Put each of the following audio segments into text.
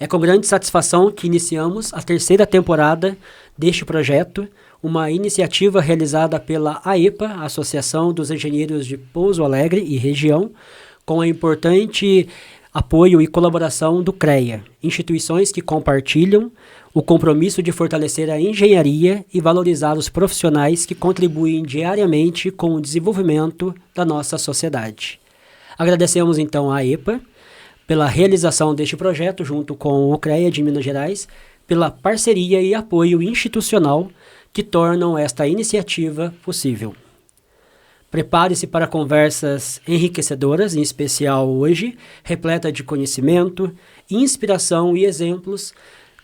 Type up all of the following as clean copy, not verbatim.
É com grande satisfação que iniciamos a terceira temporada deste projeto, uma iniciativa realizada pela AEPA, Associação dos Engenheiros de Pouso Alegre e Região, com a importante apoio e colaboração do CREA, instituições que compartilham o compromisso de fortalecer a engenharia e valorizar os profissionais que contribuem diariamente com o desenvolvimento da nossa sociedade. Agradecemos então à AEPA pela realização deste projeto junto com o CREA de Minas Gerais, pela parceria e apoio institucional que tornam esta iniciativa possível. Prepare-se para conversas enriquecedoras, em especial hoje, repleta de conhecimento, inspiração e exemplos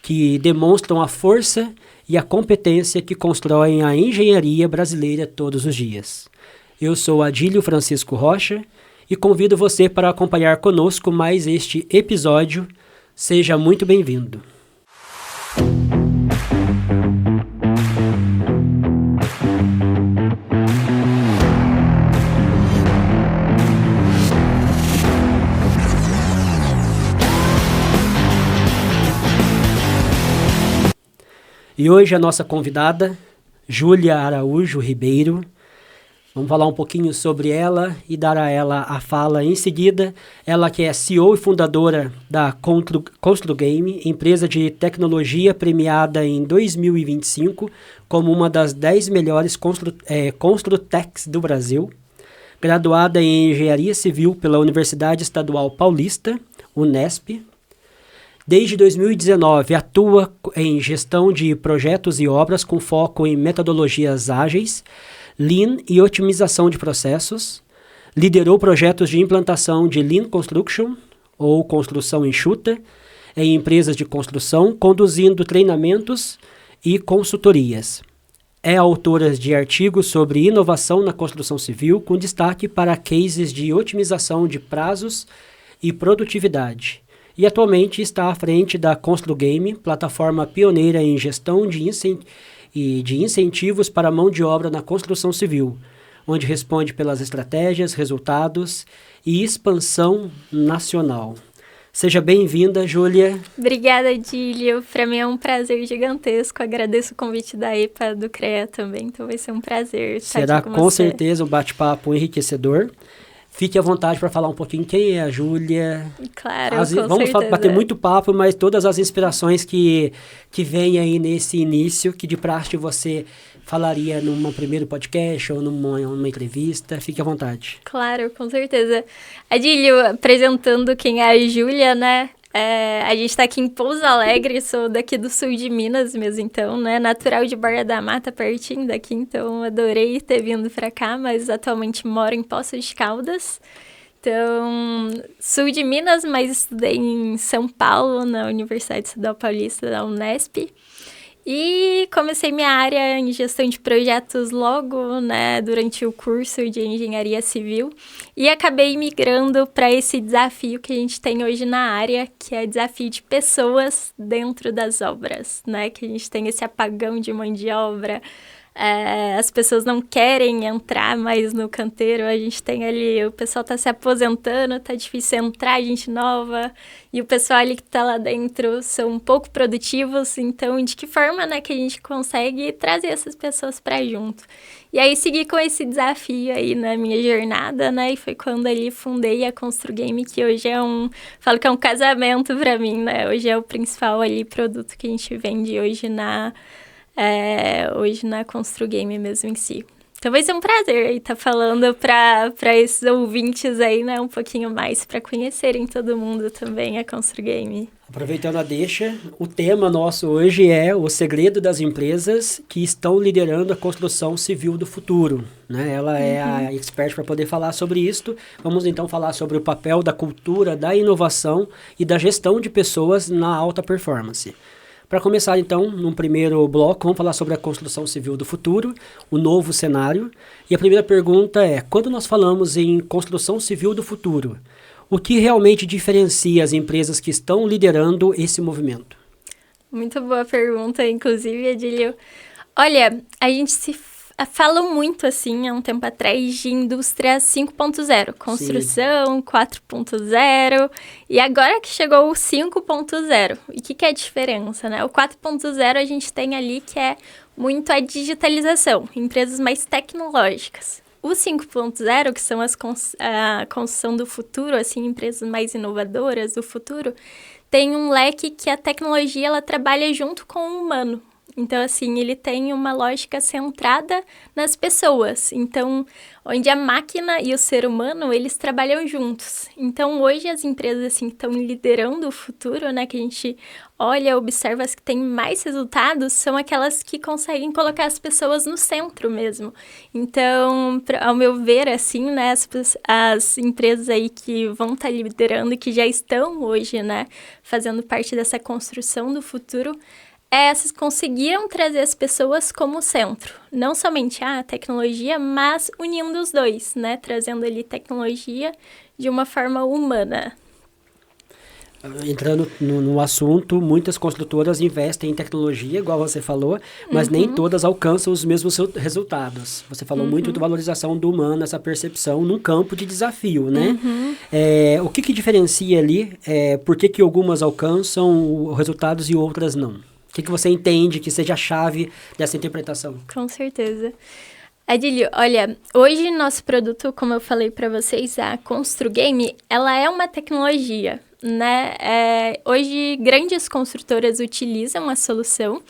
que demonstram a força e a competência que constroem a engenharia brasileira todos os dias. Eu sou Adílio Francisco Rocha e convido você para acompanhar conosco mais este episódio. Seja muito bem-vindo. E hoje a nossa convidada, Júlia Araújo Ribeiro. Vamos falar um pouquinho sobre ela e dar a ela a fala em seguida. Ela que é CEO e fundadora da ConstruGame, empresa de tecnologia premiada em 2025 como uma das 10 melhores Construtechs do Brasil. Graduada em Engenharia Civil pela Universidade Estadual Paulista, Unesp. Desde 2019, atua em gestão de projetos e obras com foco em metodologias ágeis, Lean e otimização de processos. Liderou projetos de implantação de Lean Construction, ou construção enxuta, em empresas de construção, conduzindo treinamentos e consultorias. É autora de artigos sobre inovação na construção civil, com destaque para cases de otimização de prazos e produtividade. E atualmente está à frente da ConstruGame, plataforma pioneira em gestão de incentivos para a mão de obra na construção civil, onde responde pelas estratégias, resultados e expansão nacional. Seja bem-vinda, Júlia. Obrigada, Adílio. Para mim é um prazer gigantesco. Agradeço o convite da EPA, do CREA também, então vai ser um prazer estar Será aqui com com você. certeza um bate-papo enriquecedor. Fique à vontade para falar um pouquinho quem é a Júlia. Claro, Vamos bater muito papo, mas todas as inspirações que vêm aí nesse início, que de praxe você falaria num primeiro podcast ou numa entrevista. Fique à vontade. Claro, com certeza. Adílio, apresentando quem é a Júlia, né? A gente está aqui em Pouso Alegre, sou daqui do sul de Minas mesmo, então, né? Natural de Borda da Mata, pertinho daqui, então adorei ter vindo para cá, mas atualmente moro em Poços de Caldas. Então, sul de Minas, mas estudei em São Paulo, na Universidade Estadual Paulista, da Unesp. E comecei minha área em gestão de projetos logo, né, durante o curso de engenharia civil e acabei migrando para esse desafio que a gente tem hoje na área, que é o desafio de pessoas dentro das obras, né, que a gente tem esse apagão de mão de obra. As pessoas não querem entrar mais no canteiro, a gente tem ali, o pessoal está se aposentando, está difícil entrar gente nova, e o pessoal ali que está lá dentro são um pouco produtivos, então de que forma, né, que a gente consegue trazer essas pessoas para junto? E aí segui com esse desafio aí na minha jornada, né, e foi quando ali fundei a ConstruGame, que hoje falo que é um casamento para mim, né, hoje é o principal ali produto que a gente vende hoje na ConstruGame mesmo em si. Então vai ser um prazer aí estar falando para esses ouvintes aí, né, um pouquinho mais, para conhecerem todo mundo também a ConstruGame. Aproveitando a deixa, o tema nosso hoje é o segredo das empresas que estão liderando a construção civil do futuro, né? Ela é a expert para poder falar sobre isso. Vamos então falar sobre o papel da cultura, da inovação e da gestão de pessoas na alta performance. Para começar, então, num primeiro bloco, vamos falar sobre a construção civil do futuro, o novo cenário. E a primeira pergunta é, quando nós falamos em construção civil do futuro, o que realmente diferencia as empresas que estão liderando esse movimento? Muito boa pergunta, inclusive, Adílio. Olha, falam muito, assim, há um tempo atrás, de indústria 5.0, construção 4.0, e agora que chegou o 5.0. E o que é a diferença, né? O 4.0 a gente tem ali que é muito a digitalização, empresas mais tecnológicas. O 5.0, que são a construção do futuro, assim, empresas mais inovadoras do futuro, tem um leque que a tecnologia ela trabalha junto com o humano. Então, assim, ele tem uma lógica centrada nas pessoas. Então, onde a máquina e o ser humano, eles trabalham juntos. Então, hoje as empresas, assim, estão liderando o futuro, né? Que a gente olha, observa as que têm mais resultados, são aquelas que conseguem colocar as pessoas no centro mesmo. Então, ao meu ver, assim, né? As empresas aí que vão estar liderando e que já estão hoje, né? Fazendo parte dessa construção do futuro, essas conseguiram trazer as pessoas como centro. Não somente a tecnologia, mas unindo os dois, né? Trazendo ali tecnologia de uma forma humana. Entrando no assunto, muitas construtoras investem em tecnologia, igual você falou, mas nem todas alcançam os mesmos resultados. Você falou muito de valorização do humano, essa percepção num campo de desafio, né? O que diferencia ali? Por que algumas alcançam resultados e outras não? O que você entende que seja a chave dessa interpretação? Com certeza. Adílio, olha, hoje nosso produto, como eu falei para vocês, a ConstruGame, ela é uma tecnologia, né? Hoje, grandes construtoras utilizam a solução.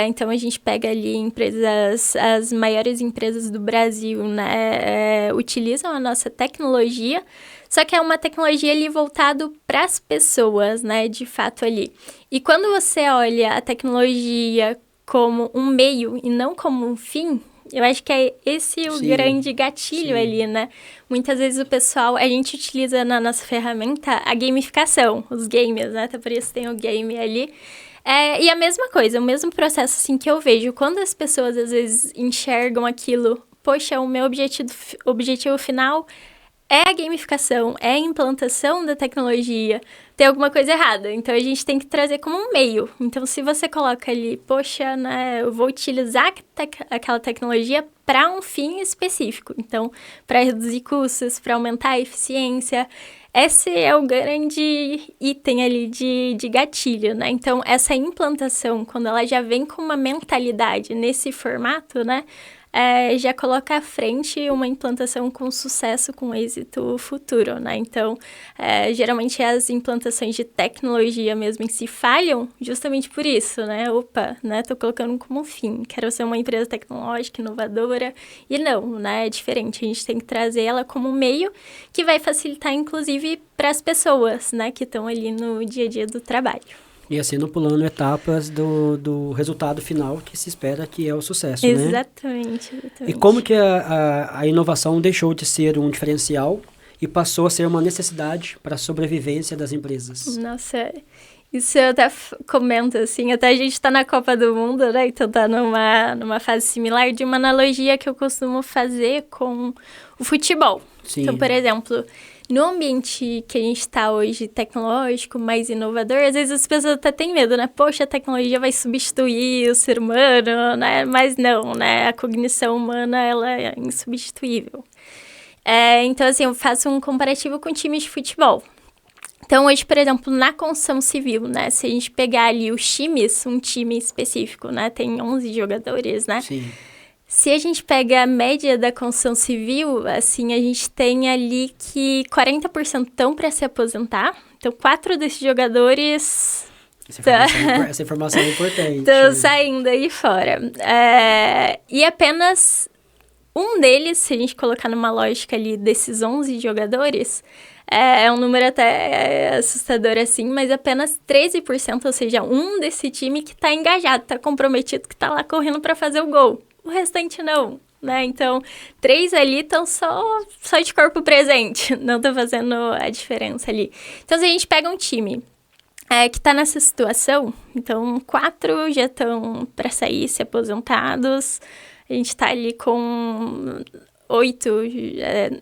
Então, a gente pega ali empresas, as maiores empresas do Brasil, né? Utilizam a nossa tecnologia, só que é uma tecnologia ali voltado para as pessoas, né? De fato ali. E quando você olha a tecnologia como um meio e não como um fim, eu acho que é esse o grande gatilho ali, né? Muitas vezes o pessoal, a gente utiliza na nossa ferramenta a gamificação, os games, né? Até por isso tem o game ali. E a mesma coisa, o mesmo processo assim que eu vejo. Quando as pessoas às vezes enxergam aquilo, poxa, o meu objetivo final é a gamificação, é a implantação da tecnologia, tem alguma coisa errada. Então, a gente tem que trazer como um meio. Então, se você coloca ali, poxa, né, eu vou utilizar aquela tecnologia para um fim específico. Então, para reduzir custos, para aumentar a eficiência. Esse é o grande item ali de gatilho, né? Então, essa implantação, quando ela já vem com uma mentalidade nesse formato, né? Já coloca à frente uma implantação com sucesso, com êxito futuro, né? Então, geralmente as implantações de tecnologia mesmo em si falham justamente por isso, né? Opa, né? Tô colocando como um fim. Quero ser uma empresa tecnológica, inovadora. E não, né? É diferente. A gente tem que trazer ela como um meio que vai facilitar, inclusive, para as pessoas, né? Que estão ali no dia a dia do trabalho. E assim, não pulando etapas do resultado final que se espera que é o sucesso, Exatamente, né? exatamente. E como que a inovação deixou de ser um diferencial e passou a ser uma necessidade para a sobrevivência das empresas? Nossa, isso eu até comento, assim, até a gente tá na Copa do Mundo, né? Então tá numa fase similar de uma analogia que eu costumo fazer com o futebol. Sim. Então, por exemplo, no ambiente que a gente está hoje, tecnológico, mais inovador, às vezes as pessoas até têm medo, né? Poxa, a tecnologia vai substituir o ser humano, né? Mas não, né? A cognição humana, ela é insubstituível. Então, assim, eu faço um comparativo com times de futebol. Então, hoje, por exemplo, na construção civil, né? Se a gente pegar ali os times, um time específico, né? Tem 11 jogadores, né? Sim. Se a gente pega a média da construção civil, assim, a gente tem ali que 40% estão para se aposentar. Então, 4 desses jogadores... Essa informação é importante. Estão saindo aí fora. E apenas um deles, se a gente colocar numa lógica ali desses 11 jogadores, é um número até assustador assim, mas apenas 13%, ou seja, um desse time que está engajado, está comprometido, que está lá correndo para fazer o gol. O restante não, né? Então, 3 ali estão só de corpo presente, não estão fazendo a diferença ali. Então, se a gente pega um time que está nessa situação, então 4 já estão para sair, se aposentados, a gente está ali com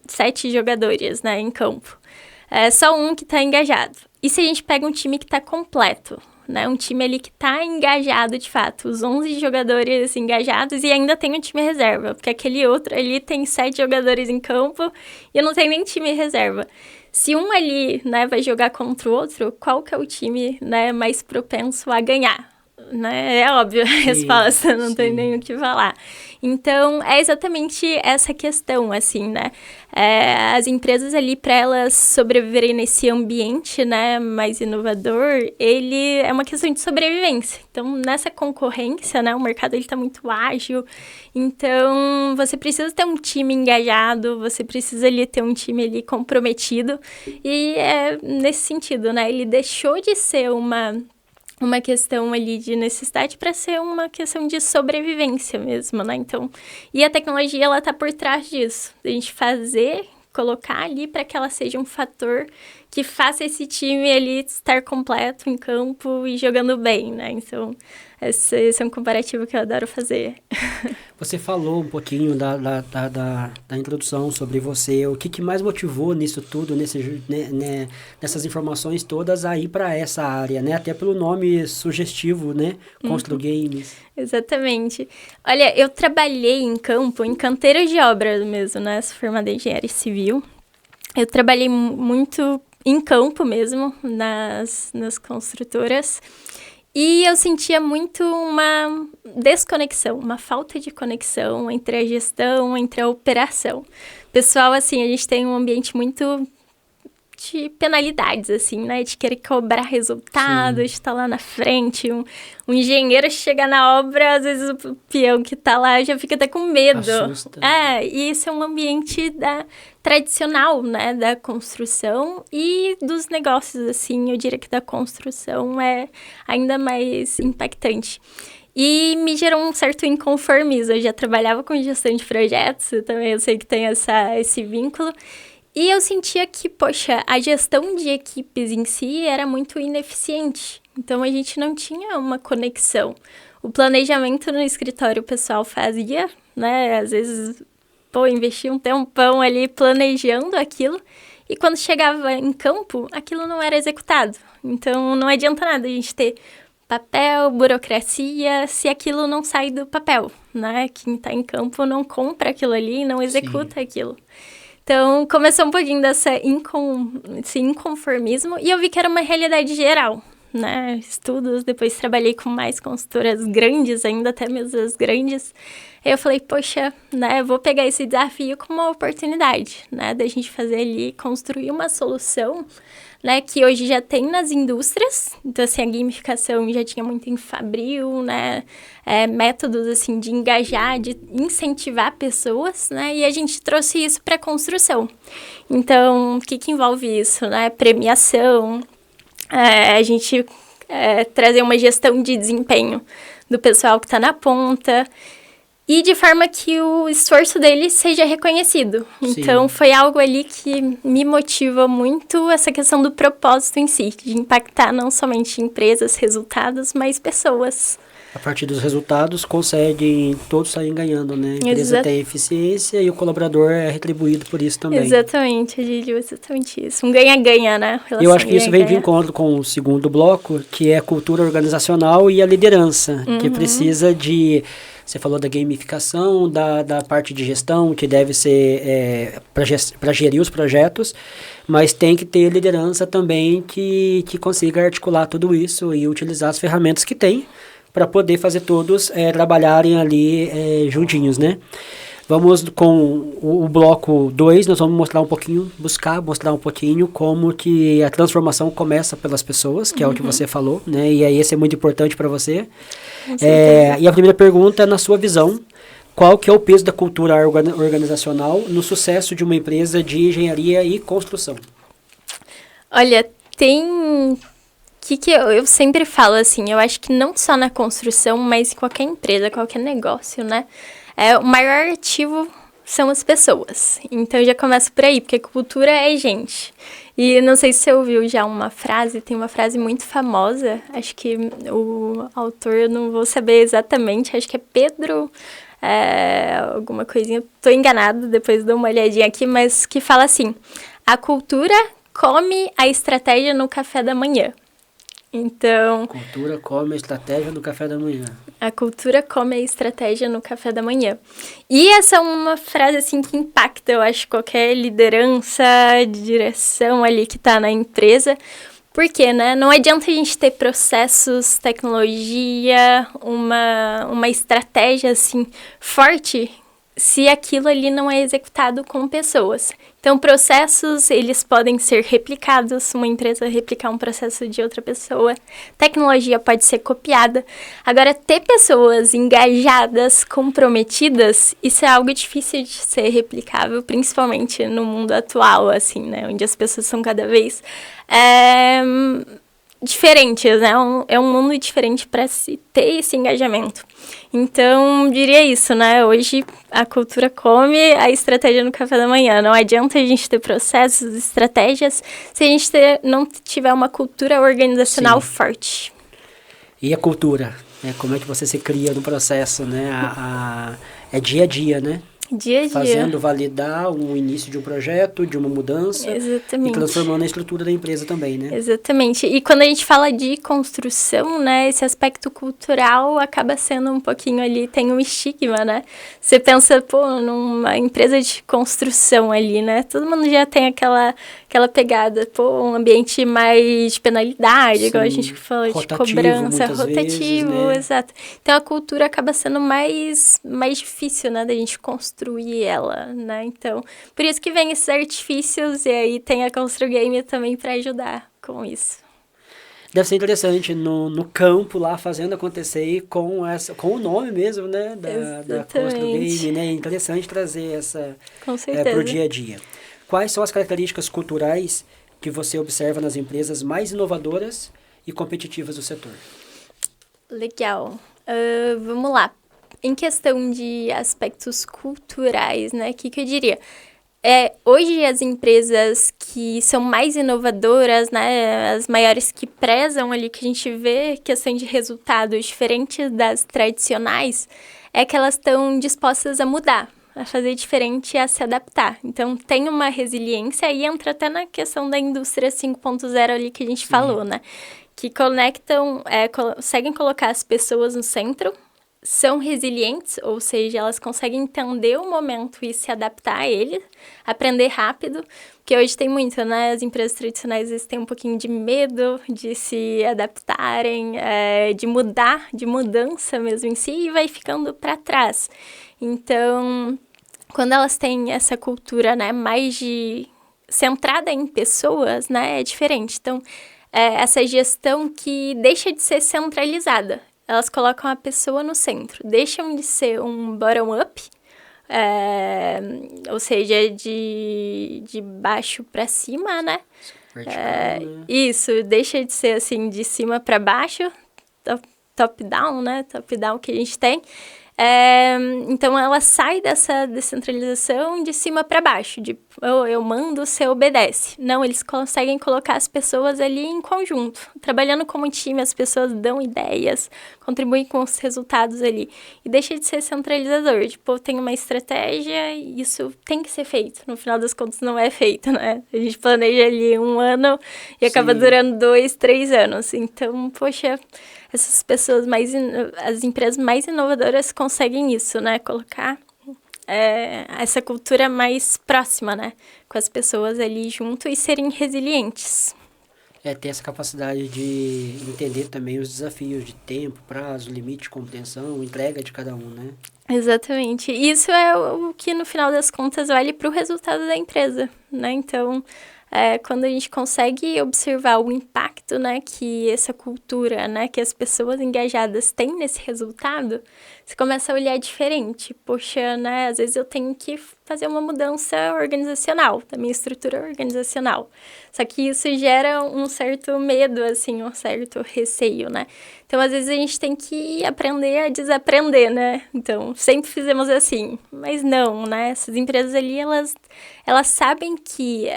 7 jogadores, né, em campo. Só um que está engajado. E se a gente pega um time que está completo, né? Um time ali que tá engajado de fato. Os 11 jogadores engajados e ainda tem um time reserva. Porque aquele outro ali tem 7 jogadores em campo e não tem nem time reserva. Se um ali, né, vai jogar contra o outro, qual que é o time, né, mais propenso a ganhar? Né? É óbvio a resposta, não tem nem o que falar. Então, é exatamente essa questão, assim, né? As empresas ali, para elas sobreviverem nesse ambiente, né, mais inovador, ele é uma questão de sobrevivência. Então, nessa concorrência, né, o mercado ele tá muito ágil. Então, você precisa ter um time engajado, você precisa ali ter um time ali comprometido. E é nesse sentido, né? Ele deixou de ser uma questão ali de necessidade para ser uma questão de sobrevivência mesmo, né? Então, e a tecnologia, ela tá por trás disso. A gente colocar ali para que ela seja um fator que faça esse time ali estar completo em campo e jogando bem, né? Então, esse é um comparativo que eu adoro fazer. Você falou um pouquinho da introdução sobre você, o que mais motivou nisso tudo, nessas informações todas a ir para essa área, né? Até pelo nome sugestivo, né? Constru Games. Exatamente. Olha, eu trabalhei em campo, em canteiro de obra mesmo, né? Sou formada em engenharia civil. Eu trabalhei muito em campo mesmo, nas construtoras. E eu sentia muito uma desconexão, uma falta de conexão entre a gestão, entre a operação. Pessoal, assim, a gente tem um ambiente muito de penalidades, assim, né? De querer cobrar resultados, de estar lá na frente. Um engenheiro chega na obra, às vezes o peão que tá lá já fica até com medo. Assusta. E isso é um ambiente tradicional, né? Da construção e dos negócios, assim. Eu diria que da construção é ainda mais impactante. E me gerou um certo inconformismo. Eu já trabalhava com gestão de projetos, também eu sei que tem esse vínculo. E eu sentia que, poxa, a gestão de equipes em si era muito ineficiente. Então, a gente não tinha uma conexão. O planejamento no escritório o pessoal fazia, né? Às vezes, investia um tempão ali planejando aquilo. E quando chegava em campo, aquilo não era executado. Então, não adianta nada a gente ter papel, burocracia, se aquilo não sai do papel, né? Quem está em campo não compra aquilo ali, não executa aquilo. Então, começou um pouquinho esse inconformismo e eu vi que era uma realidade geral, né? Estudos, depois trabalhei com mais consultoras grandes, ainda até mesmo as grandes. Aí eu falei, poxa, né? Vou pegar esse desafio como uma oportunidade, né? Da gente fazer ali, construir uma solução, né, que hoje já tem nas indústrias. Então, assim, a gamificação já tinha muito em Fabril, né, métodos, assim, de engajar, de incentivar pessoas, né, e a gente trouxe isso para a construção. Então, o que envolve isso, né, premiação, a gente trazer uma gestão de desempenho do pessoal que está na ponta, e de forma que o esforço dele seja reconhecido. Então, foi algo ali que me motiva muito, essa questão do propósito em si, de impactar não somente empresas, resultados, mas pessoas. A partir dos resultados, conseguem todos saírem ganhando, né? A empresa tem eficiência e o colaborador é retribuído por isso também. Exatamente, Gílio, exatamente isso. Um ganha-ganha, né? Eu acho que isso vem de encontro com o segundo bloco, que é a cultura organizacional e a liderança, que precisa de... Você falou da gamificação, da parte de gestão, que deve ser para gerir os projetos, mas tem que ter liderança também que consiga articular tudo isso e utilizar as ferramentas que tem para poder fazer todos trabalharem ali juntinhos, né? Vamos com o bloco 2, nós vamos mostrar um pouquinho como que a transformação começa pelas pessoas, que é o que você falou, né? E aí esse é muito importante para você. E a primeira pergunta é, na sua visão, qual que é o peso da cultura organizacional no sucesso de uma empresa de engenharia e construção? Olha, tem... que eu sempre falo, assim, eu acho que não só na construção, mas em qualquer empresa, qualquer negócio, né? O maior ativo são as pessoas. Então, eu já começo por aí, porque cultura é gente. E não sei se você ouviu já uma frase, tem uma frase muito famosa, acho que o autor, eu não vou saber exatamente, acho que é Pedro, alguma coisinha, tô enganada, depois dou uma olhadinha aqui, mas que fala assim, a cultura come a estratégia no café da manhã. Então, Cultura come a estratégia do café da manhã. a cultura come a estratégia no café da manhã. E essa é uma frase, assim, que impacta, eu acho, qualquer liderança, de direção ali que tá na empresa. Por quê, né? Não adianta a gente ter processos, tecnologia, uma estratégia, assim, forte, se aquilo ali não é executado com pessoas. Então, processos, eles podem ser replicados, uma empresa replicar um processo de outra pessoa, tecnologia pode ser copiada. Agora, ter pessoas engajadas, comprometidas, isso é algo difícil de ser replicável, principalmente no mundo atual, assim, né, onde as pessoas são cada vez diferentes, né? É um mundo diferente para se ter esse engajamento. Então, diria isso, né? Hoje a cultura come a estratégia no café da manhã. Não adianta a gente ter processos, estratégias, se a gente não tiver uma cultura organizacional forte. E a cultura, né? Como é que você se cria no processo, né? É dia a dia, né? Dia a dia. Fazendo validar o início de um projeto, de uma mudança. Exatamente. E transformando a estrutura da empresa também, né? Exatamente. E quando a gente fala de construção, né, esse aspecto cultural acaba sendo um pouquinho ali, tem um estigma, né? Você pensa, pô, numa empresa de construção ali, né? Todo mundo já tem aquela pegada, pô, um ambiente mais de penalidade, sim, igual a gente falou, de cobrança, rotativo, vezes, né? Exato. Então, a cultura acaba sendo mais difícil, né, da gente construir ela, né? Então, por isso que vem esses artifícios e aí tem a Constru Game também para ajudar com isso. Deve ser interessante no campo lá, fazendo acontecer e com o nome mesmo, né, da Constru Game, né? É interessante trazer essa para o dia a dia. Quais são as características culturais que você observa nas empresas mais inovadoras e competitivas do setor? Legal. Vamos lá. Em questão de aspectos culturais, né? O que eu diria? Hoje as empresas que são mais inovadoras, né, as maiores que prezam ali, que a gente vê questão de resultados diferentes das tradicionais, é que elas estão dispostas a mudar, a fazer diferente, a se adaptar. Então, tem uma resiliência e entra até na questão da indústria 5.0 ali que a gente falou, né? Que conectam, conseguem colocar as pessoas no centro, são resilientes, ou seja, elas conseguem entender o momento e se adaptar a ele, aprender rápido, porque hoje tem muito, né? As empresas tradicionais, eles têm um pouquinho de medo de se adaptarem, de mudança mesmo em si, e vai ficando para trás. Então, quando elas têm essa cultura, né, mais centrada em pessoas, né, é diferente. Então, essa gestão que deixa de ser centralizada. Elas colocam a pessoa no centro, deixam de ser um bottom-up, ou seja, de baixo para cima, né? Vertical, né? Isso, deixa de ser assim, de cima para baixo, top-down, né? Top-down que a gente tem. Então, ela sai dessa descentralização de cima para baixo, de eu mando, você obedece. Não, eles conseguem colocar as pessoas ali em conjunto, trabalhando como um time, as pessoas dão ideias, contribuem com os resultados ali. E deixa de ser centralizador, tipo, tem uma estratégia e isso tem que ser feito. No final das contas, não é feito, né? A gente planeja ali 1 ano e acaba durando 2, 3 anos. Então, poxa, essas pessoas as empresas mais inovadoras conseguem isso, né? Colocar essa cultura mais próxima, né? Com as pessoas ali junto e serem resilientes. Ter essa capacidade de entender também os desafios de tempo, prazo, limite de compreensão, entrega de cada um, né? Exatamente. Isso é o que, no final das contas, vale para o resultado da empresa, né? Então, quando a gente consegue observar o impacto, né, que essa cultura, né, que as pessoas engajadas têm nesse resultado, você começa a olhar diferente. Poxa, né, às vezes eu tenho que fazer uma mudança organizacional, da minha estrutura organizacional. Só que isso gera um certo medo, assim, um certo receio, né? Então, às vezes a gente tem que aprender a desaprender, né? Então, sempre fizemos assim, mas não, né? Essas empresas ali, elas sabem que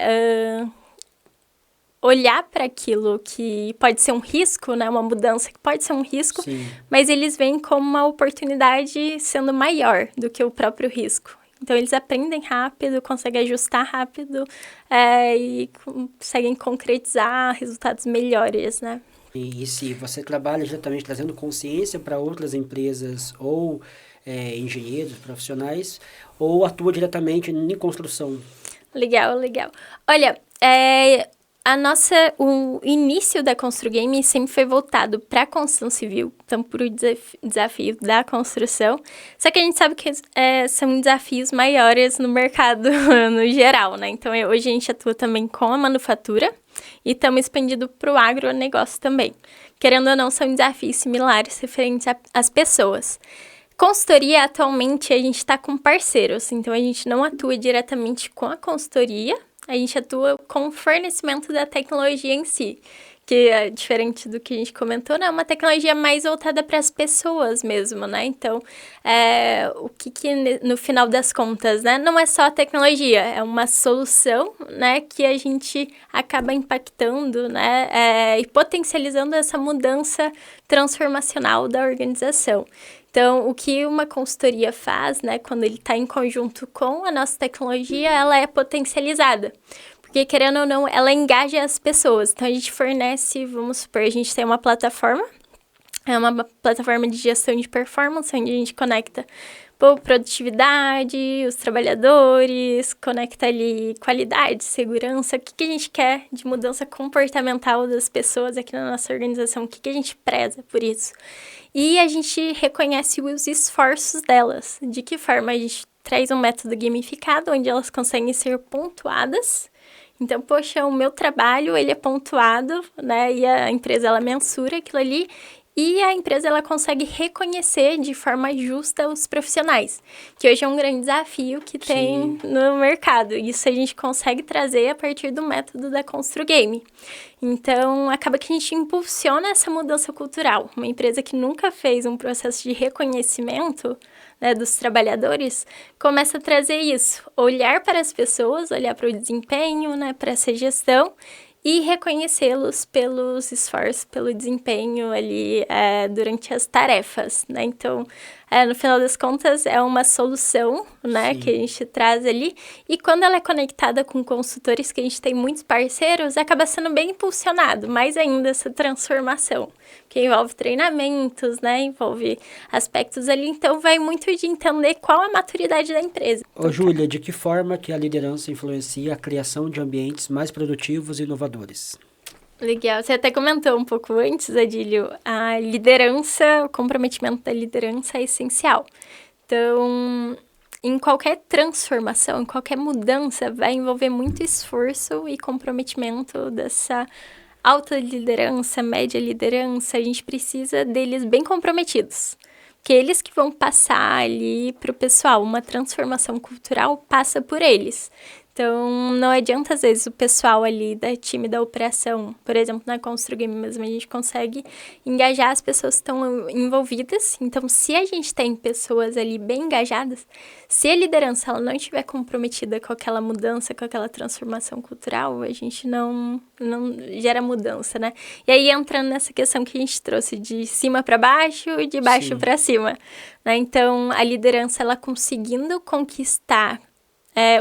olhar para aquilo que pode ser um risco, né? Uma mudança que pode ser um risco, sim, mas eles veem como uma oportunidade sendo maior do que o próprio risco. Então, eles aprendem rápido, conseguem ajustar rápido e conseguem concretizar resultados melhores, né? E se você trabalha diretamente trazendo consciência para outras empresas ou engenheiros, profissionais, ou atua diretamente em construção? Legal, legal. Olha, o início da Construgame sempre foi voltado para a construção civil, então para o desafio da construção. Só que a gente sabe que são desafios maiores no mercado no geral, né? Então hoje a gente atua também com a manufatura e estamos expandindo para o agronegócio também. Querendo ou não, são desafios similares referentes às pessoas. Consultoria, atualmente, a gente está com parceiros, então a gente não atua diretamente com a consultoria, a gente atua com o fornecimento da tecnologia em si, que é diferente do que a gente comentou, né? É uma tecnologia mais voltada para as pessoas mesmo, né? Então, o que no final das contas, né? Não é só a tecnologia, é uma solução, né? Que a gente acaba impactando, né? E potencializando essa mudança transformacional da organização. Então, o que uma consultoria faz, né, quando ele está em conjunto com a nossa tecnologia, ela é potencializada. Porque, querendo ou não, ela engaja as pessoas. Então, a gente fornece, vamos supor, a gente tem uma plataforma, é uma plataforma de gestão de performance, onde a gente conecta produtividade, os trabalhadores, conecta ali qualidade, segurança, o que a gente quer de mudança comportamental das pessoas aqui na nossa organização, o que a gente preza por isso. E a gente reconhece os esforços delas. De que forma? A gente traz um método gamificado, onde elas conseguem ser pontuadas. Então, poxa, o meu trabalho, ele é pontuado, né? E a empresa, ela mensura aquilo ali. E a empresa, ela consegue reconhecer de forma justa os profissionais, que hoje é um grande desafio que tem no mercado. Isso a gente consegue trazer a partir do método da Construgame. Então, acaba que a gente impulsiona essa mudança cultural. Uma empresa que nunca fez um processo de reconhecimento, né, dos trabalhadores, começa a trazer isso. Olhar para as pessoas, olhar para o desempenho, né, para essa gestão, e reconhecê-los pelos esforços, pelo desempenho ali durante as tarefas, né? Então, no final das contas, é uma solução, né, que a gente traz ali. E quando ela é conectada com consultores, que a gente tem muitos parceiros, acaba sendo bem impulsionado, mais ainda essa transformação, que envolve treinamentos, né, envolve aspectos ali. Então, vai muito de entender qual a maturidade da empresa. Ô, Júlia, de que forma que a liderança influencia a criação de ambientes mais produtivos e inovadores? Legal, você até comentou um pouco antes, Adílio, a liderança, o comprometimento da liderança é essencial. Então, em qualquer transformação, em qualquer mudança, vai envolver muito esforço e comprometimento dessa alta liderança, média liderança. A gente precisa deles bem comprometidos, porque eles que vão passar ali para o pessoal. Uma transformação cultural passa por eles. Então, não adianta, às vezes, o pessoal ali da time da operação, por exemplo, na Construgame mesmo, a gente consegue engajar as pessoas que estão envolvidas. Então, se a gente tem pessoas ali bem engajadas, se a liderança ela não estiver comprometida com aquela mudança, com aquela transformação cultural, a gente não gera mudança, né? E aí, entrando nessa questão que a gente trouxe de cima para baixo e de baixo para cima, né? Então, a liderança, ela conseguindo conquistar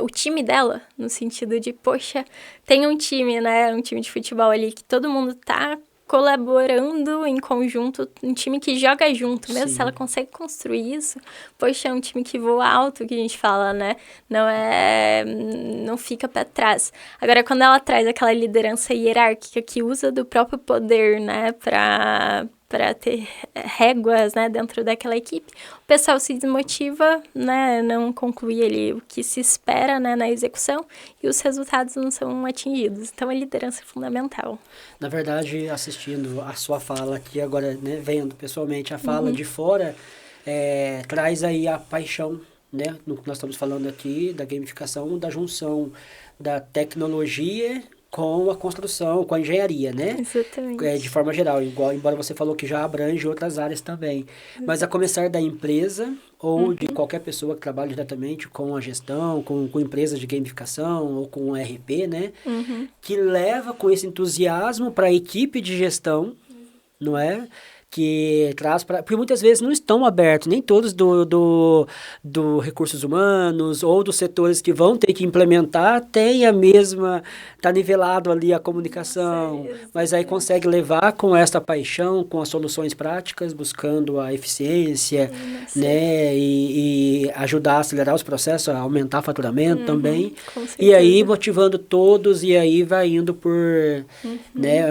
o time dela, no sentido de, poxa, tem um time, né, um time de futebol ali que todo mundo tá colaborando em conjunto, um time que joga junto, mesmo se ela consegue construir isso, poxa, é um time que voa alto, que a gente fala, né, não fica para trás. Agora, quando ela traz aquela liderança hierárquica que usa do próprio poder, né, para ter réguas, né, dentro daquela equipe, o pessoal se desmotiva, né, não conclui ali o que se espera, né, na execução, e os resultados não são atingidos. Então, a liderança é fundamental. Na verdade, assistindo a sua fala aqui agora, né, vendo pessoalmente a fala de fora, traz aí a paixão, né, no que nós estamos falando aqui, da gamificação, da junção da tecnologia com a construção, com a engenharia, né? Exatamente. De forma geral, embora você falou que já abrange outras áreas também. Mas a começar da empresa ou de qualquer pessoa que trabalhe diretamente com a gestão, com empresas de gamificação ou com o RP, né? Que leva com esse entusiasmo para a equipe de gestão, não é? que traz para... Porque muitas vezes não estão abertos, nem todos do recursos humanos ou dos setores que vão ter que implementar têm a mesma... Está nivelado ali a comunicação, mas aí consegue levar com essa paixão, com as soluções práticas, buscando a eficiência, né? E ajudar a acelerar os processos, a aumentar o faturamento também. E aí motivando todos, e aí vai indo por... né?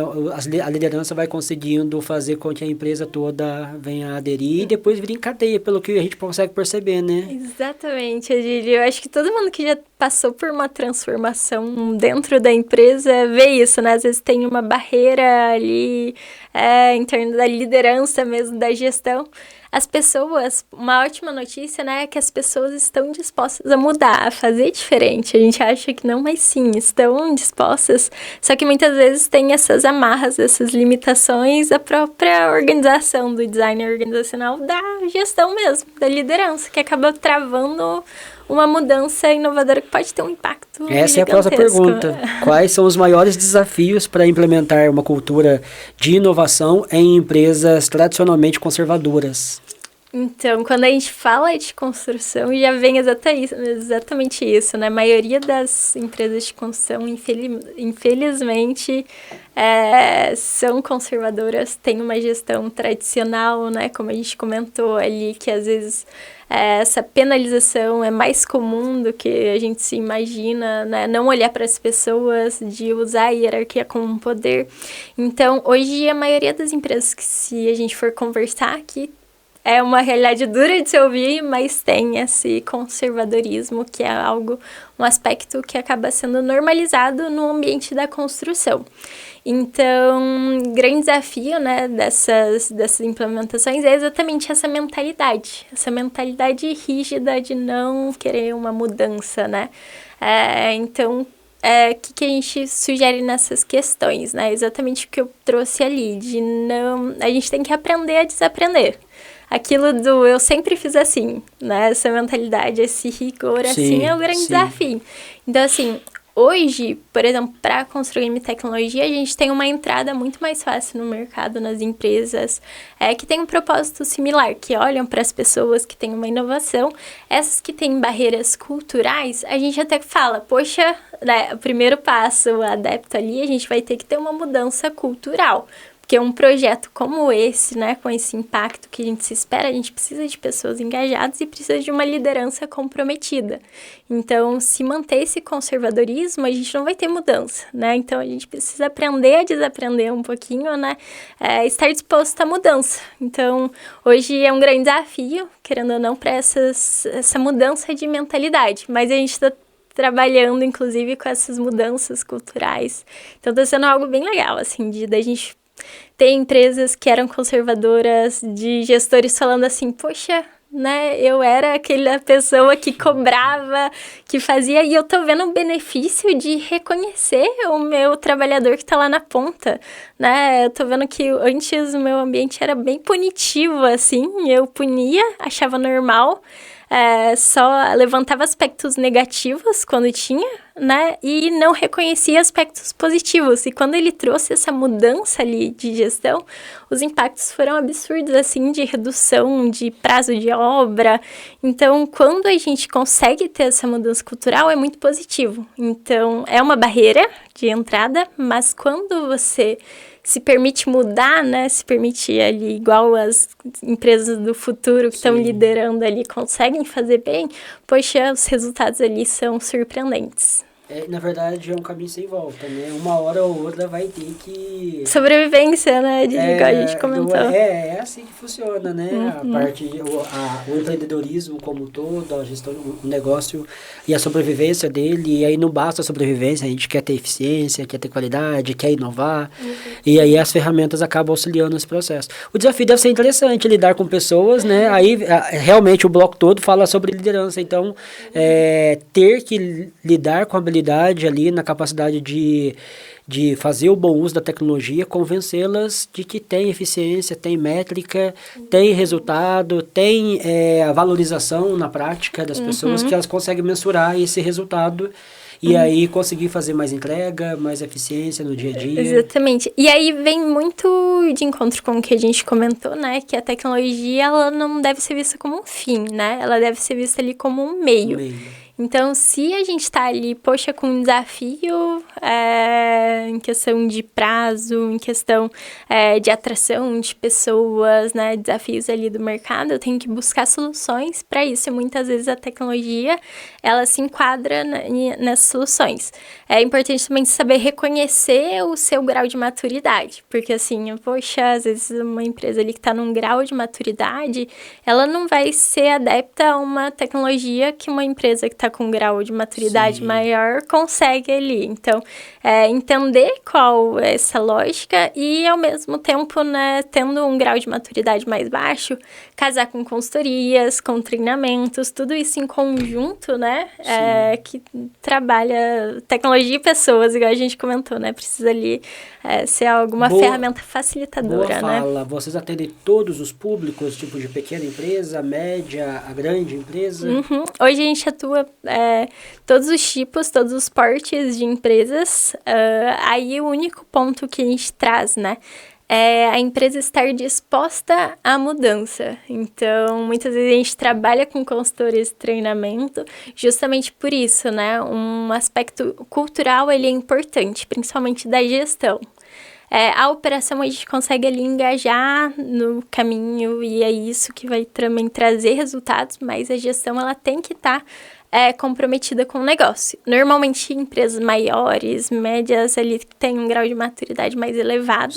A liderança vai conseguindo fazer com que a empresa toda venha a aderir e depois vir em cadeia, pelo que a gente consegue perceber, né? Exatamente, Adílio. Eu acho que todo mundo que já passou por uma transformação dentro da empresa vê isso, né? Às vezes tem uma barreira ali em torno da liderança mesmo, da gestão. As pessoas, uma ótima notícia, né, é que as pessoas estão dispostas a mudar, a fazer diferente. A gente acha que não, mas sim, estão dispostas. Só que muitas vezes tem essas amarras, essas limitações da própria organização, do design organizacional, da gestão mesmo, da liderança, que acaba travando uma mudança inovadora que pode ter um impacto Essa é a próxima pergunta. Quais são os maiores desafios para implementar uma cultura de inovação em empresas tradicionalmente conservadoras? Então, quando a gente fala de construção, já vem exatamente isso, né? A maioria das empresas de construção, infelizmente, são conservadoras, têm uma gestão tradicional, né? Como a gente comentou ali, que às vezes essa penalização é mais comum do que a gente se imagina, né? Não olhar para as pessoas, de usar a hierarquia como um poder. Então, hoje, a maioria das empresas que, se a gente for conversar aqui, é uma realidade dura de se ouvir, mas tem esse conservadorismo, que é um aspecto que acaba sendo normalizado no ambiente da construção. Então, grande desafio, né, dessas implementações é exatamente essa mentalidade rígida de não querer uma mudança, né? Então, o que a gente sugere nessas questões, né? Exatamente o que eu trouxe ali, a gente tem que aprender a desaprender. Aquilo do eu sempre fiz assim, né? Essa mentalidade, esse rigor, assim, é o grande desafio. Então, assim, hoje, por exemplo, para construir uma tecnologia, a gente tem uma entrada muito mais fácil no mercado, nas empresas, que tem um propósito similar, que olham para as pessoas que têm uma inovação. Essas que têm barreiras culturais, a gente até fala, poxa, né, o primeiro passo, adepto ali, a gente vai ter que ter uma mudança cultural. Porque um projeto como esse, né, com esse impacto que a gente se espera, a gente precisa de pessoas engajadas e precisa de uma liderança comprometida. Então, se manter esse conservadorismo, a gente não vai ter mudança, né? Então, a gente precisa aprender a desaprender um pouquinho, né? Estar disposto à mudança. Então, hoje é um grande desafio, querendo ou não, para essa mudança de mentalidade. Mas a gente está trabalhando, inclusive, com essas mudanças culturais. Então, está sendo algo bem legal, assim, da gente... Tem empresas que eram conservadoras, de gestores falando assim, poxa, né, eu era aquela pessoa que cobrava, que fazia, e eu tô vendo o benefício de reconhecer o meu trabalhador que tá lá na ponta, né, eu tô vendo que antes o meu ambiente era bem punitivo, assim, eu punia, achava normal, só levantava aspectos negativos quando tinha, né, e não reconhecia aspectos positivos. E quando ele trouxe essa mudança ali de gestão, os impactos foram absurdos, assim, de redução de prazo de obra. Então, quando a gente consegue ter essa mudança cultural, é muito positivo. Então, é uma barreira de entrada, mas quando você se permite mudar, né, se permite ali, igual as empresas do futuro que estão liderando ali, conseguem fazer bem, poxa, os resultados ali são surpreendentes. Na verdade, é um caminho sem volta, né? Uma hora ou outra vai ter que... Sobrevivência, né? Igual a gente comentou. É assim que funciona, né? A parte, o empreendedorismo como um todo, a gestão do negócio e a sobrevivência dele. E aí não basta a sobrevivência, a gente quer ter eficiência, quer ter qualidade, quer inovar. E aí as ferramentas acabam auxiliando nesse processo. O desafio deve ser interessante, lidar com pessoas, né? Aí realmente o bloco todo fala sobre liderança. Então, ter que lidar com a habilidade ali, na capacidade de fazer o bom uso da tecnologia, convencê-las de que tem eficiência, tem métrica, tem resultado, tem a valorização na prática das pessoas, que elas conseguem mensurar esse resultado e aí conseguir fazer mais entrega, mais eficiência no dia a dia. Exatamente. E aí vem muito de encontro com o que a gente comentou, né? Que a tecnologia, ela não deve ser vista como um fim, né? Ela deve ser vista ali como um meio. Então, se a gente tá ali, poxa, com um desafio em questão de prazo, em questão de atração de pessoas, né, desafios ali do mercado, eu tenho que buscar soluções para isso. E muitas vezes a tecnologia, ela se enquadra nessas soluções. É importante também saber reconhecer o seu grau de maturidade, porque assim, poxa, às vezes uma empresa ali que está num grau de maturidade, ela não vai ser adepta a uma tecnologia que uma empresa que está com um grau de maturidade maior consegue ali. Então, entender qual é essa lógica e, ao mesmo tempo, né, tendo um grau de maturidade mais baixo, casar com consultorias, com treinamentos, tudo isso em conjunto, né, que trabalha tecnologia e pessoas, igual a gente comentou, né, precisa ali ser alguma ferramenta facilitadora, boa fala. né. Vocês atendem todos os públicos, tipo de pequena empresa, média, a grande empresa? Uhum. Hoje a gente atua todos os tipos, todos os portes de empresas. Aí o único ponto que a gente traz, né, é a empresa estar disposta à mudança. Então, muitas vezes a gente trabalha com consultores de treinamento justamente por isso, né? Um aspecto cultural, ele é importante, principalmente da gestão. A operação a gente consegue ali engajar no caminho e é isso que vai também trazer resultados, mas a gestão ela tem que estar comprometida com o negócio. Normalmente empresas maiores, médias ali que têm um grau de maturidade mais elevado,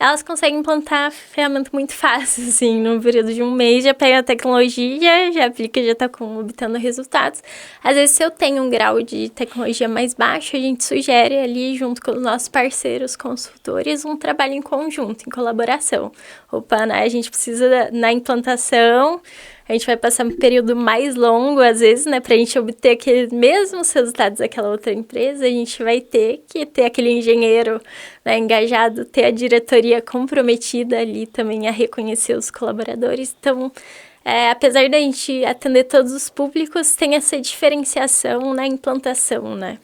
elas conseguem implantar a ferramenta muito fácil, assim, num período de um mês, já pega a tecnologia, já aplica, já está obtendo resultados. Às vezes, se eu tenho um grau de tecnologia mais baixo, a gente sugere ali, junto com os nossos parceiros consultores, um trabalho em conjunto, em colaboração. Opa, né, a gente precisa, na implantação, a gente vai passar um período mais longo, às vezes, né, para a gente obter aqueles mesmos resultados daquela outra empresa, a gente vai ter que ter aquele engenheiro, né, engajado, ter a diretoria comprometida ali também a reconhecer os colaboradores. Então, apesar da gente atender todos os públicos, tem essa diferenciação na implantação, né?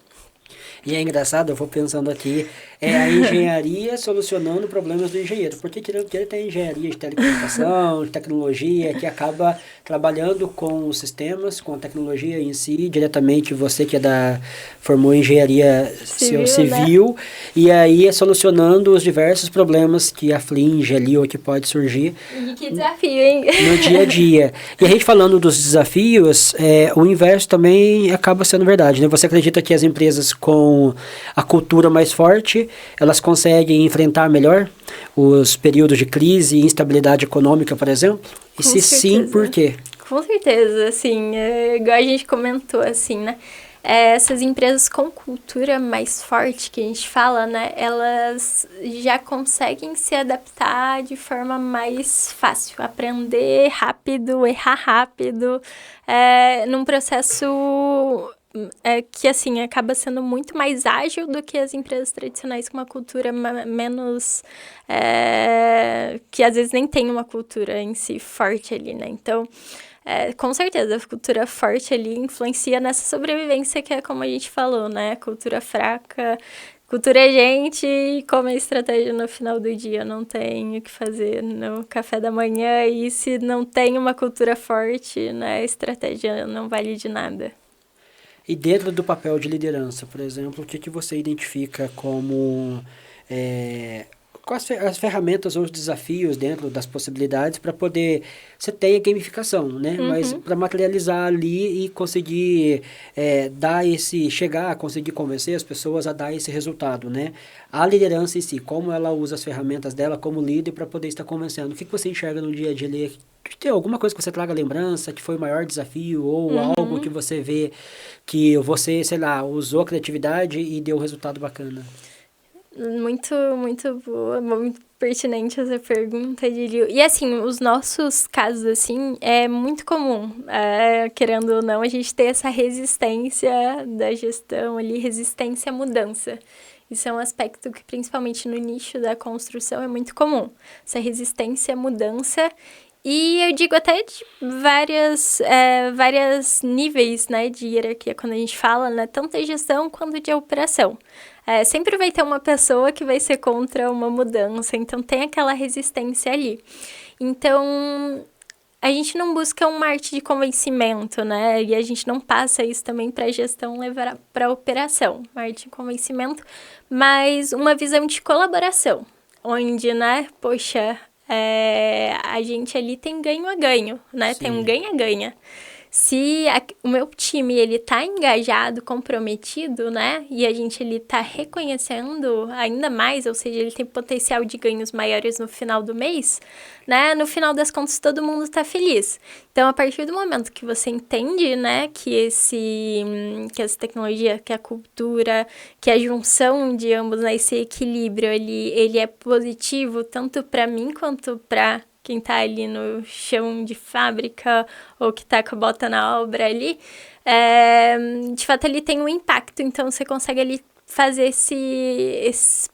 E é engraçado, eu vou pensando aqui, a engenharia solucionando problemas do engenheiro. Porque tem engenharia de telecomunicação, de tecnologia, que acaba trabalhando com os sistemas, com a tecnologia em si, diretamente você que formou engenharia civil, né? E aí solucionando os diversos problemas que aflige ali ou que pode surgir. E que desafio, hein? No dia a dia. E a gente falando dos desafios, o inverso também acaba sendo verdade, né? Você acredita que as empresas com a cultura mais forte, elas conseguem enfrentar melhor os períodos de crise e instabilidade econômica, por exemplo? E se sim, por quê? Com certeza, assim, igual a gente comentou, assim, né? Essas empresas com cultura mais forte que a gente fala, né? Elas já conseguem se adaptar de forma mais fácil, aprender rápido, errar rápido, num processo que, assim, acaba sendo muito mais ágil do que as empresas tradicionais com uma cultura menos... que às vezes nem tem uma cultura em si forte ali, né? Então, com certeza, a cultura forte ali influencia nessa sobrevivência que é como a gente falou, né? Cultura fraca... Cultura é gente e come a estratégia no final do dia. Não tem o que fazer no café da manhã e se não tem uma cultura forte, né, a estratégia não vale de nada. E dentro do papel de liderança, por exemplo, o que você identifica como quais as ferramentas ou os desafios dentro das possibilidades para poder... Você tem a gamificação, né? Uhum. Mas para materializar ali e conseguir chegar a conseguir convencer as pessoas a dar esse resultado, né? A liderança em si, como ela usa as ferramentas dela como líder para poder estar convencendo. O que você enxerga no dia a dia ali? Tem alguma coisa que você traga lembrança, que foi o maior desafio, ou algo que você vê que você, sei lá, usou a criatividade e deu um resultado bacana? Muito, muito boa, muito pertinente essa pergunta, Edilio. E assim, os nossos casos, assim, é muito comum, querendo ou não, a gente ter essa resistência da gestão ali, resistência à mudança. Isso é um aspecto que, principalmente no nicho da construção, é muito comum. Essa resistência à mudança. E eu digo até de vários níveis, né, de hierarquia, quando a gente fala, né, tanto de gestão quanto de operação. Sempre vai ter uma pessoa que vai ser contra uma mudança, então tem aquela resistência ali. Então, a gente não busca uma arte de convencimento, né? E a gente não passa isso também para a gestão levar para a operação, uma arte de convencimento, mas uma visão de colaboração, onde, né, poxa, a gente ali tem ganho a ganho, né? Sim. Tem um ganha-ganha. Se o meu time, ele tá engajado, comprometido, né? E a gente, ele tá reconhecendo ainda mais, ou seja, ele tem potencial de ganhos maiores no final do mês, né? No final das contas, todo mundo tá feliz. Então, a partir do momento que você entende, né, que essa tecnologia, que a cultura, que a junção de ambos, né, esse equilíbrio, ele é positivo tanto para mim quanto para quem tá ali no chão de fábrica ou que tá com a bota na obra ali, de fato ele tem um impacto, então você consegue ali fazer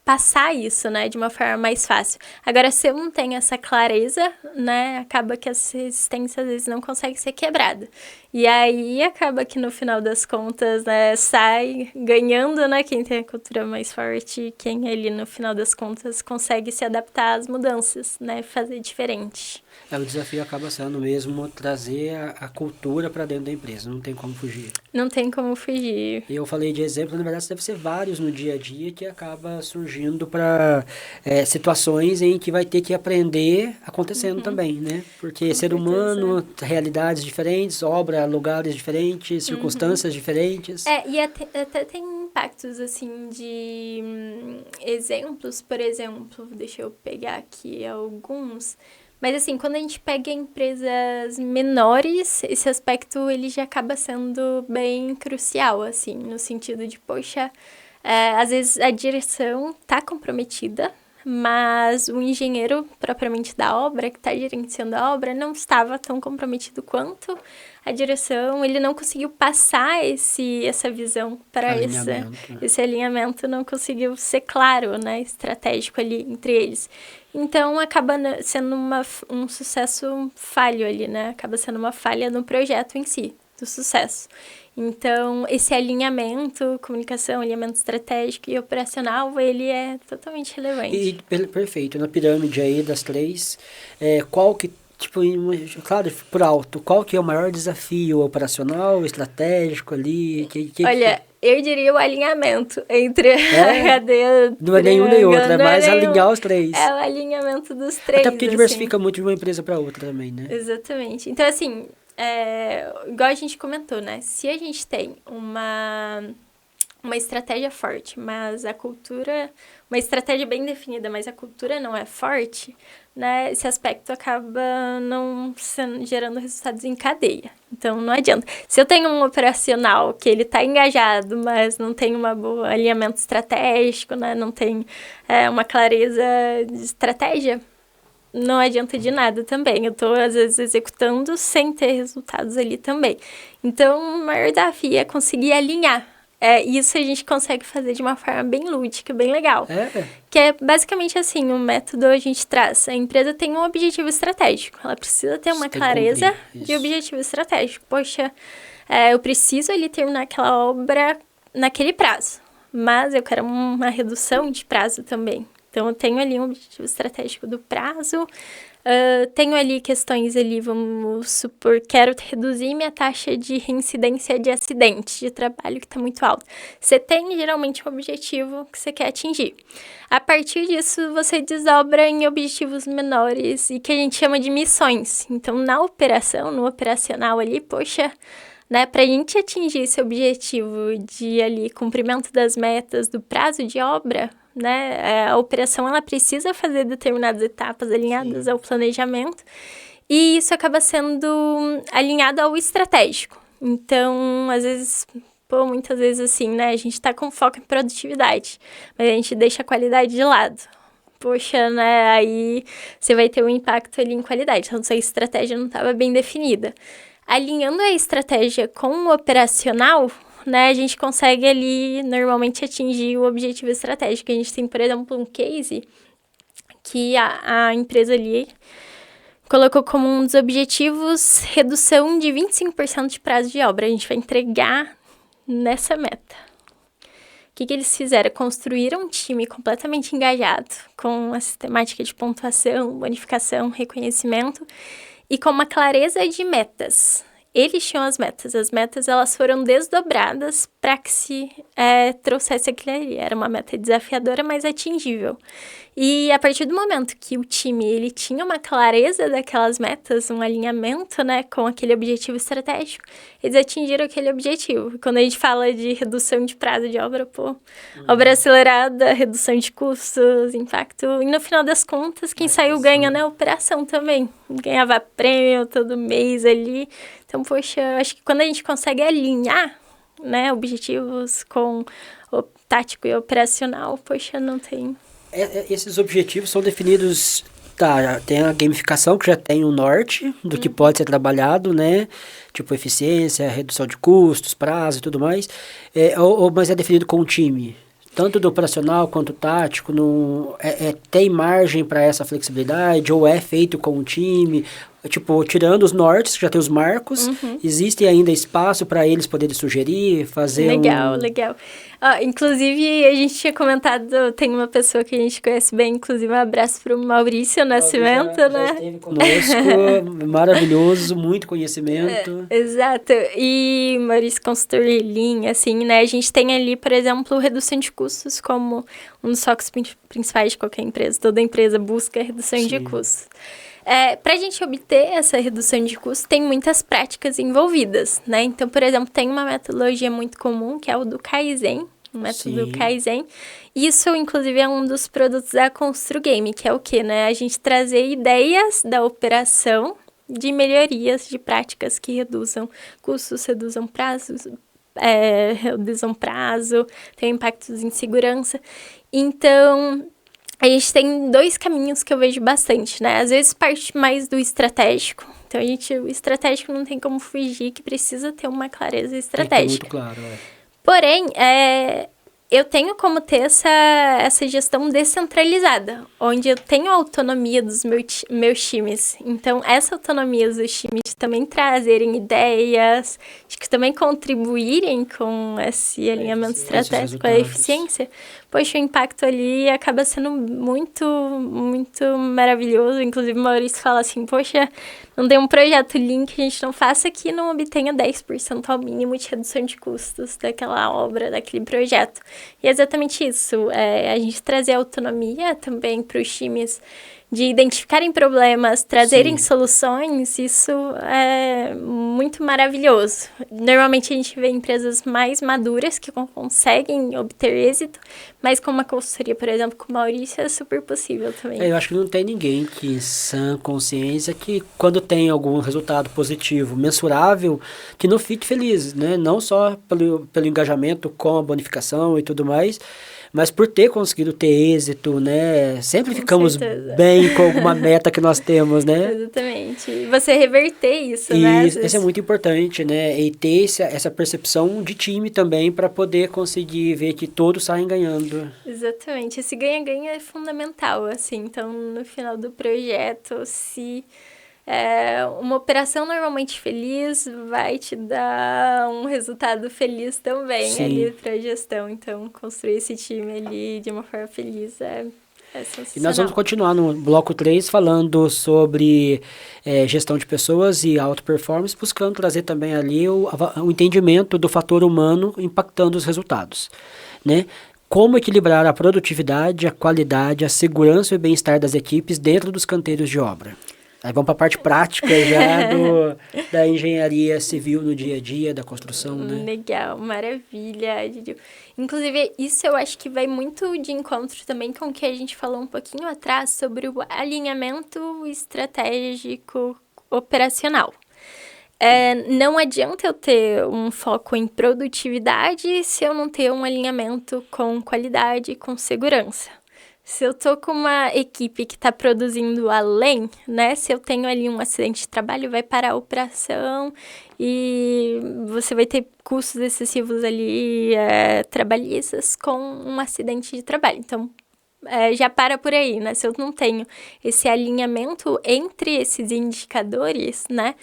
passar isso, né, de uma forma mais fácil. Agora, se eu não tenho essa clareza, né, acaba que essa resistência às vezes não consegue ser quebrada. E aí acaba que no final das contas, né, sai ganhando, né, quem tem a cultura mais forte, quem ali no final das contas consegue se adaptar às mudanças, né, fazer diferente. O desafio acaba sendo mesmo trazer a cultura para dentro da empresa, não tem como fugir. Não tem como fugir. Eu falei de exemplo, na verdade deve ser vários no dia a dia que acaba surgindo para situações em que vai ter que aprender acontecendo também, né? Porque Com ser certeza. humano, realidades diferentes, obra, lugares diferentes, circunstâncias diferentes. E até tem impactos, assim, de exemplos, por exemplo, deixa eu pegar aqui alguns. Mas, assim, quando a gente pega empresas menores, esse aspecto, ele já acaba sendo bem crucial, assim, no sentido de, poxa, às vezes a direção tá comprometida, mas o engenheiro, propriamente da obra, que está gerenciando a obra, não estava tão comprometido quanto a direção, ele não conseguiu passar essa visão para esse alinhamento, não conseguiu ser claro, né, estratégico ali entre eles. Então, acaba sendo um sucesso falho ali, né? Acaba sendo uma falha no projeto em si, do sucesso. Então, esse alinhamento, comunicação, alinhamento estratégico e operacional, ele é totalmente relevante. E perfeito, na pirâmide aí das três, qual que, tipo, claro, por alto, qual que é o maior desafio operacional, estratégico ali? Olha, eu diria o alinhamento entre a cadeia. Não é nenhum nem outro, é mais alinhar os três. É o alinhamento dos três. Até porque diversifica muito de uma empresa para outra também, né? Exatamente. Então, assim, igual a gente comentou, né? Se a gente tem uma estratégia forte, mas a cultura... Uma estratégia bem definida, mas a cultura não é forte, né? Esse aspecto acaba não gerando resultados em cadeia. Então, não adianta. Se eu tenho um operacional que ele está engajado, mas não tem uma boa alinhamento estratégico, né? Não tem uma clareza de estratégia, não adianta de nada também. Eu estou, às vezes, executando sem ter resultados ali também. Então, o maior desafio é conseguir alinhar. Isso a gente consegue fazer de uma forma bem lúdica, bem legal. Que é basicamente assim, o método a gente traz. A empresa tem um objetivo estratégico. Ela precisa ter uma clareza de objetivo estratégico. Poxa, eu preciso ali terminar aquela obra naquele prazo. Mas eu quero uma redução de prazo também. Então, eu tenho ali um objetivo estratégico do prazo. Tenho ali questões ali, vamos supor, quero reduzir minha taxa de reincidência de acidente de trabalho que está muito alta. Você tem geralmente um objetivo que você quer atingir. A partir disso, você desdobra em objetivos menores e que a gente chama de missões. Então, na operação, no operacional ali, poxa, né, para a gente atingir esse objetivo de ali cumprimento das metas do prazo de obra, né, a operação ela precisa fazer determinadas etapas alinhadas ao planejamento e isso acaba sendo alinhado ao estratégico. Então, às vezes, muitas vezes assim, né, a gente está com foco em produtividade, mas a gente deixa a qualidade de lado. Poxa, né, aí você vai ter um impacto ali em qualidade, então sua estratégia não estava bem definida. Alinhando a estratégia com o operacional, né, a gente consegue ali normalmente atingir o objetivo estratégico. A gente tem, por exemplo, um case que a empresa ali colocou como um dos objetivos redução de 25% de prazo de obra. A gente vai entregar nessa meta. O que eles fizeram? Construíram um time completamente engajado com a sistemática de pontuação, bonificação, reconhecimento e com uma clareza de metas. Eles tinham as metas elas foram desdobradas para que se trouxesse aquilo ali. Era uma meta desafiadora, mas atingível. E a partir do momento que o time ele tinha uma clareza daquelas metas, um alinhamento, né, com aquele objetivo estratégico, eles atingiram aquele objetivo. Quando a gente fala de redução de prazo de obra, obra acelerada, redução de custos, impacto, e no final das contas, quem saiu ganhando é a operação também. Ganhava prêmio todo mês ali. Então, poxa, acho que quando a gente consegue alinhar, né, objetivos com o tático e operacional, poxa, não tem... Esses objetivos são definidos, tem a gamificação que já tem o norte do que pode ser trabalhado, né? Tipo eficiência, redução de custos, prazo e tudo mais, mas é definido com o time, tanto do operacional quanto tático, tem margem para essa flexibilidade ou é feito com o time? Tipo, tirando os nortes, que já tem os marcos, existe ainda espaço para eles poderem sugerir, fazer Legal. Inclusive, a gente tinha comentado, tem uma pessoa que a gente conhece bem, inclusive um abraço para o Maurício Nascimento, já né? esteve conosco, maravilhoso, muito conhecimento. Exato, e Maurício consultor Lean, assim, né? A gente tem ali, por exemplo, redução de custos como um dos focos principais de qualquer empresa. Toda empresa busca redução de custos. Para a gente obter essa redução de custos, tem muitas práticas envolvidas, né? Então, por exemplo, tem uma metodologia muito comum, que é o do Kaizen, o método Kaizen. Isso, inclusive, é um dos produtos da ConstruGame, que é o quê, né? A gente trazer ideias da operação de melhorias de práticas que reduzam custos, reduzam prazos, reduzam prazo, tem impactos em segurança. Então... a gente tem 2 caminhos que eu vejo bastante, né? Às vezes parte mais do estratégico. Então, o estratégico não tem como fugir, que precisa ter uma clareza estratégica. Muito claro, Porém, eu tenho como ter essa gestão descentralizada, onde eu tenho a autonomia dos meus times. Então, essa autonomia dos times também trazerem ideias, de que também contribuírem com esse alinhamento estratégico, a eficiência, poxa, o impacto ali acaba sendo muito, muito maravilhoso. Inclusive, o Maurício fala assim, poxa, não tem um projeto Lean que a gente não faça que não obtenha 10% ao mínimo de redução de custos daquela obra, daquele projeto. E é exatamente isso, a gente trazer autonomia também para os times de identificarem problemas, trazerem soluções, isso é muito maravilhoso. Normalmente a gente vê empresas mais maduras que conseguem obter êxito, mas com uma consultoria, por exemplo, com o Maurício, é super possível também. Eu acho que não tem ninguém que, em sã consciência, que quando tem algum resultado positivo, mensurável, que não fique feliz, né? Não só pelo engajamento com a bonificação e tudo mais, mas por ter conseguido ter êxito, né? Sempre ficamos bem com alguma meta que nós temos, né? Exatamente. E você reverter isso, né? Isso é muito importante, né? E ter essa percepção de time também para poder conseguir ver que todos saem ganhando. Exatamente. Esse ganha-ganha é fundamental, assim. Então, no final do projeto, se... uma operação normalmente feliz vai te dar um resultado feliz também ali para a gestão. Então, construir esse time ali de uma forma feliz é sensacional. E nós vamos continuar no bloco 3 falando sobre gestão de pessoas e alta performance, buscando trazer também ali o entendimento do fator humano impactando os resultados, né? Como equilibrar a produtividade, a qualidade, a segurança e o bem-estar das equipes dentro dos canteiros de obra. Aí vamos para a parte prática já da engenharia civil no dia a dia, da construção, né? Legal, maravilha, Didi. Inclusive, isso eu acho que vai muito de encontro também com o que a gente falou um pouquinho atrás sobre o alinhamento estratégico operacional. Não adianta eu ter um foco em produtividade se eu não ter um alinhamento com qualidade e com segurança. Se eu tô com uma equipe que está produzindo além, né? Se eu tenho ali um acidente de trabalho, vai parar a operação e você vai ter custos excessivos ali trabalhistas com um acidente de trabalho. Então, já para por aí, né? Se eu não tenho esse alinhamento entre esses indicadores, né?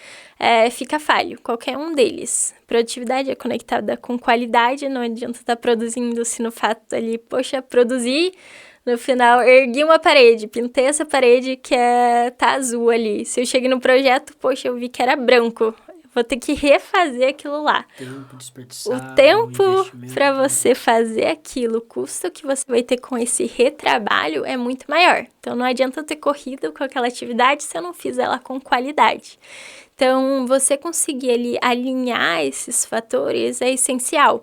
Fica falho, qualquer um deles. Produtividade é conectada com qualidade, não adianta estar produzindo se no fato ali, poxa, produzir, no final ergui uma parede, pintei essa parede que tá azul ali. Se eu cheguei no projeto, poxa, eu vi que era branco. Vou ter que refazer aquilo lá. Tempo desperdiçado, o tempo para você fazer aquilo, o custo que você vai ter com esse retrabalho é muito maior. Então, não adianta eu ter corrido com aquela atividade se eu não fiz ela com qualidade. Então, você conseguir ali alinhar esses fatores é essencial.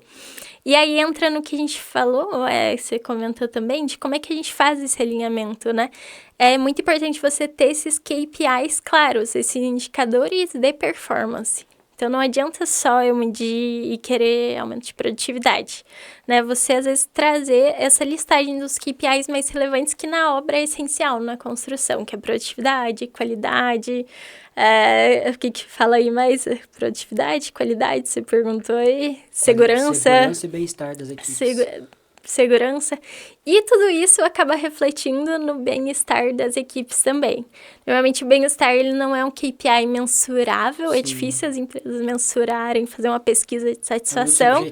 E aí entra no que a gente falou, você comentou também, de como é que a gente faz esse alinhamento, né? É muito importante você ter esses KPIs claros, esses indicadores de performance. Então, não adianta só eu medir e querer aumento de produtividade, né? Você, às vezes, trazer essa listagem dos KPIs mais relevantes que na obra é essencial, na construção, que é produtividade, qualidade. O que fala aí mais? Produtividade, qualidade, você perguntou aí. Segurança. Segurança e bem-estar das equipes. Segurança, e tudo isso acaba refletindo no bem-estar das equipes também. Normalmente o bem-estar ele não é um KPI mensurável, Sim. É difícil as empresas mensurarem, fazer uma pesquisa de satisfação.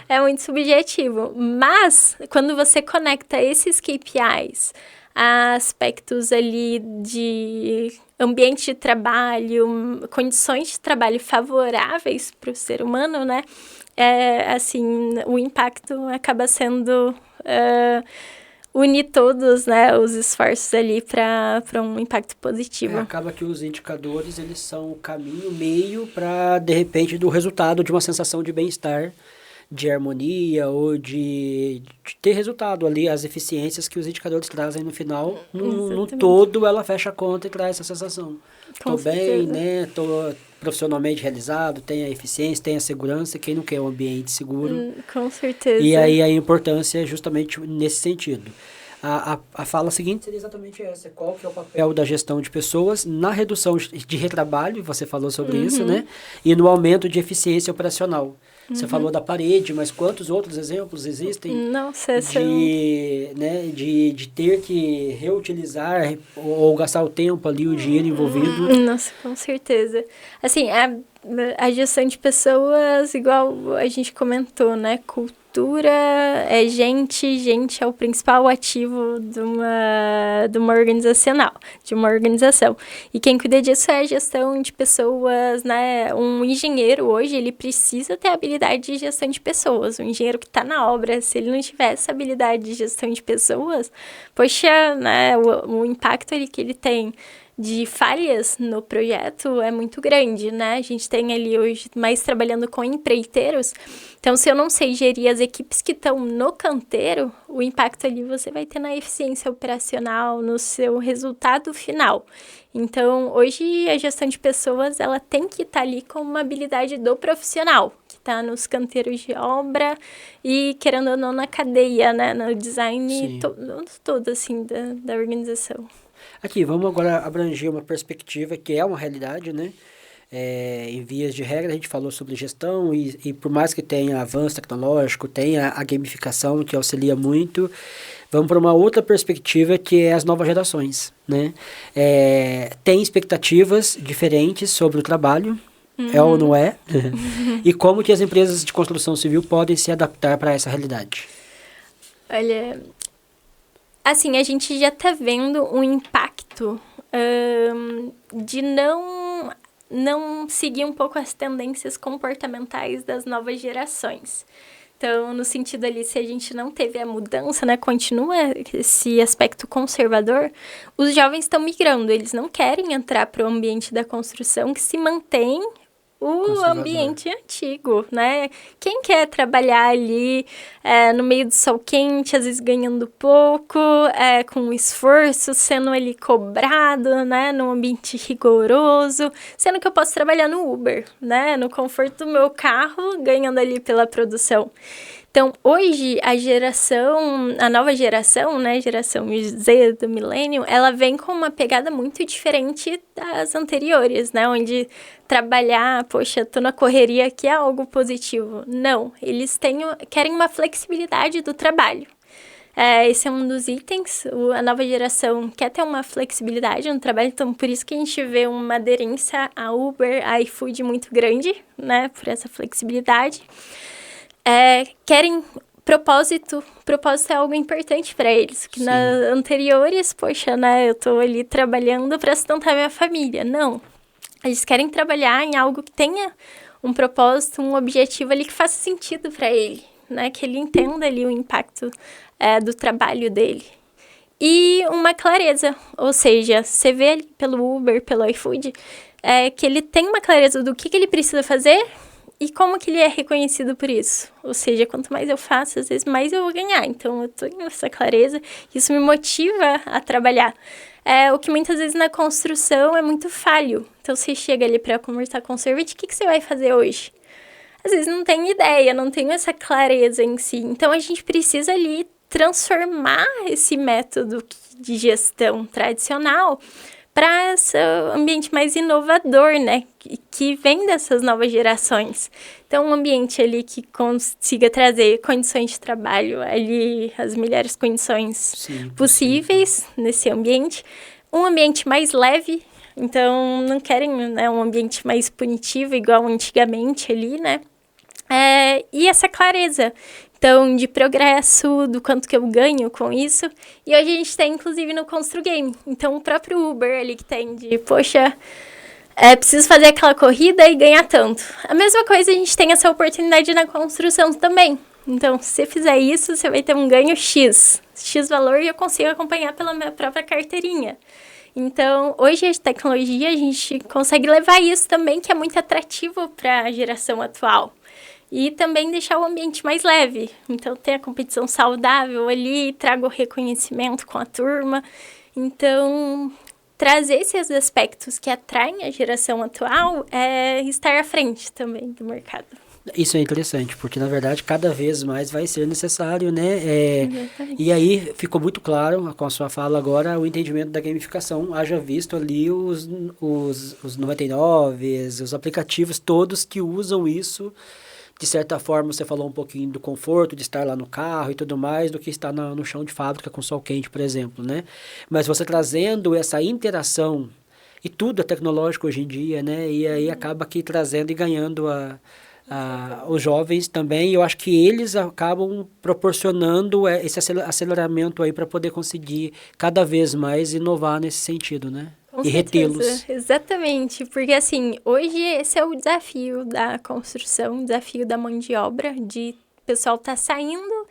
É muito subjetivo, mas quando você conecta esses KPIs a aspectos ali de ambiente de trabalho, condições de trabalho favoráveis para o ser humano, né? O impacto acaba sendo unir todos, né, os esforços ali para um impacto positivo. Acaba que os indicadores, eles são o caminho, meio para, de repente, do resultado de uma sensação de bem-estar, de harmonia ou de ter resultado ali, as eficiências que os indicadores trazem no final. No todo, ela fecha a conta e traz essa sensação. Estou bem, né? Estou profissionalmente realizado, tem a eficiência, tem a segurança. Quem não quer um ambiente seguro? Com certeza. E aí a importância é justamente nesse sentido. A fala seguinte seria exatamente essa. Qual que é o papel da gestão de pessoas na redução de retrabalho, você falou sobre isso, né? E no aumento de eficiência operacional. Você falou da parede, mas quantos outros exemplos existem? Nossa, de ter que reutilizar ou gastar o tempo ali, o dinheiro envolvido? Nossa, com certeza. Assim, a gestão de pessoas, igual a gente comentou, né? Cultura é gente é o principal ativo de uma organização. E quem cuida disso é a gestão de pessoas, né? Um engenheiro hoje, ele precisa ter habilidade de gestão de pessoas. Um engenheiro que está na obra, se ele não tiver essa habilidade de gestão de pessoas, poxa, né? O impacto que ele tem de falhas no projeto é muito grande, né? A gente tem ali hoje mais trabalhando com empreiteiros. Então, se eu não sei gerir as equipes que estão no canteiro, o impacto ali você vai ter na eficiência operacional, no seu resultado final. Então, hoje a gestão de pessoas, ela tem que estar ali com uma habilidade do profissional, que está nos de obra e, querendo ou não, na cadeia, né? No design todo assim, da organização. Aqui, vamos agora abranger uma perspectiva que é uma realidade, né? Em vias de regra, a gente falou sobre gestão e por mais que tenha avanço tecnológico, tenha a gamificação que auxilia muito, vamos para uma outra perspectiva que é as novas gerações, né? Tem expectativas diferentes sobre o trabalho, é ou não é? E como que as empresas de construção civil podem se adaptar para essa realidade? Olha, assim, a gente já está vendo um impacto de não seguir um pouco as tendências comportamentais das novas gerações. Então, no sentido ali, se a gente não teve a mudança, né, continua esse aspecto conservador, os jovens estão migrando, eles não querem entrar para o ambiente da construção que se mantém o ambiente antigo, né? Quem quer trabalhar ali no meio do sol quente, às vezes ganhando pouco, com esforço, sendo ali cobrado, né? Num ambiente rigoroso, sendo que eu posso trabalhar no Uber, né? No conforto do meu carro, ganhando ali pela produção. Então, hoje, a nova geração, né, geração Z do milênio, ela vem com uma pegada muito diferente das anteriores, né, onde trabalhar, poxa, tô na correria aqui é algo positivo. Não, eles querem uma flexibilidade do trabalho. Esse é um dos itens. A nova geração quer ter uma flexibilidade no trabalho, então por isso que a gente vê uma aderência a Uber, a iFood muito grande, né? Por essa flexibilidade. Querem propósito é algo importante para eles, que nas anteriores, poxa, né, eu tô ali trabalhando para sustentar minha família. Não, eles querem trabalhar em algo que tenha um propósito, um objetivo ali que faça sentido para ele, né, que ele entenda ali o impacto do trabalho dele. E uma clareza, ou seja, você vê ali pelo Uber, pelo iFood, que ele tem uma clareza do que ele precisa fazer e como que ele é reconhecido por isso. Ou seja, quanto mais eu faço, às vezes mais eu vou ganhar. Então, eu tenho essa clareza, isso me motiva a trabalhar. O que muitas vezes na construção é muito falho. Então, você chega ali para conversar com o servente, o que você vai fazer hoje? Às vezes não tem ideia, não tenho essa clareza em si. Então, a gente precisa ali transformar esse método de gestão tradicional para esse ambiente mais inovador, né? Que vem dessas novas gerações. Então, um ambiente ali que consiga trazer condições de trabalho, ali as melhores condições possíveis nesse ambiente. Um ambiente mais leve, então não querem, né, um ambiente mais punitivo, igual antigamente ali, né? E essa clareza, então, de progresso, do quanto que eu ganho com isso. E hoje a gente tem, inclusive, no ConstruGame. Então, o próprio Uber ali que tem de, poxa, preciso fazer aquela corrida e ganhar tanto. A mesma coisa, a gente tem essa oportunidade na construção também. Então, se você fizer isso, você vai ter um ganho X valor e eu consigo acompanhar pela minha própria carteirinha. Então, hoje a tecnologia, a gente consegue levar isso também, que é muito atrativo para a geração atual. E também deixar o ambiente mais leve. Então, tem a competição saudável ali, trago o reconhecimento com a turma. Então, trazer esses aspectos que atraem a geração atual é estar à frente também do mercado. Isso é interessante, porque, na verdade, cada vez mais vai ser necessário, né? E aí, ficou muito claro, com a sua fala agora, o entendimento da gamificação. Haja visto ali os 99, os aplicativos todos que usam isso. De certa forma, você falou um pouquinho do conforto de estar lá no carro e tudo mais, do que estar no chão de fábrica com sol quente, por exemplo, né? Mas você trazendo essa interação, e tudo é tecnológico hoje em dia, né? E aí acaba aqui trazendo e ganhando os jovens também, e eu acho que eles acabam proporcionando esse aceleramento aí para poder conseguir cada vez mais inovar nesse sentido, né? E retê-los. Exatamente, porque assim, hoje esse é o desafio da construção, o desafio da mão de obra, de o pessoal tá saindo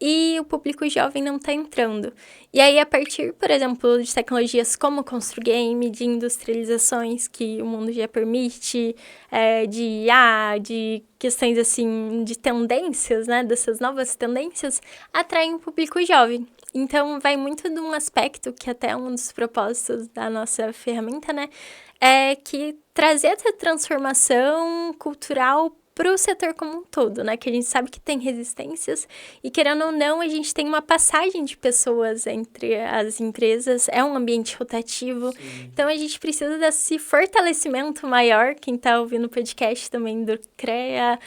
e o público jovem não tá entrando. E aí, a partir, por exemplo, de tecnologias como ConstruGame, de industrializações que o mundo já permite, de IA, de questões assim, de tendências, né, dessas novas tendências, atraem o público jovem. Então, vai muito de um aspecto que até é um dos propósitos da nossa ferramenta, né? É que trazer essa transformação cultural para o setor como um todo, né? Que a gente sabe que tem resistências e, querendo ou não, a gente tem uma passagem de pessoas entre as empresas, é um ambiente rotativo. Sim. Então, a gente precisa desse fortalecimento maior. Quem está ouvindo o podcast também do CREA,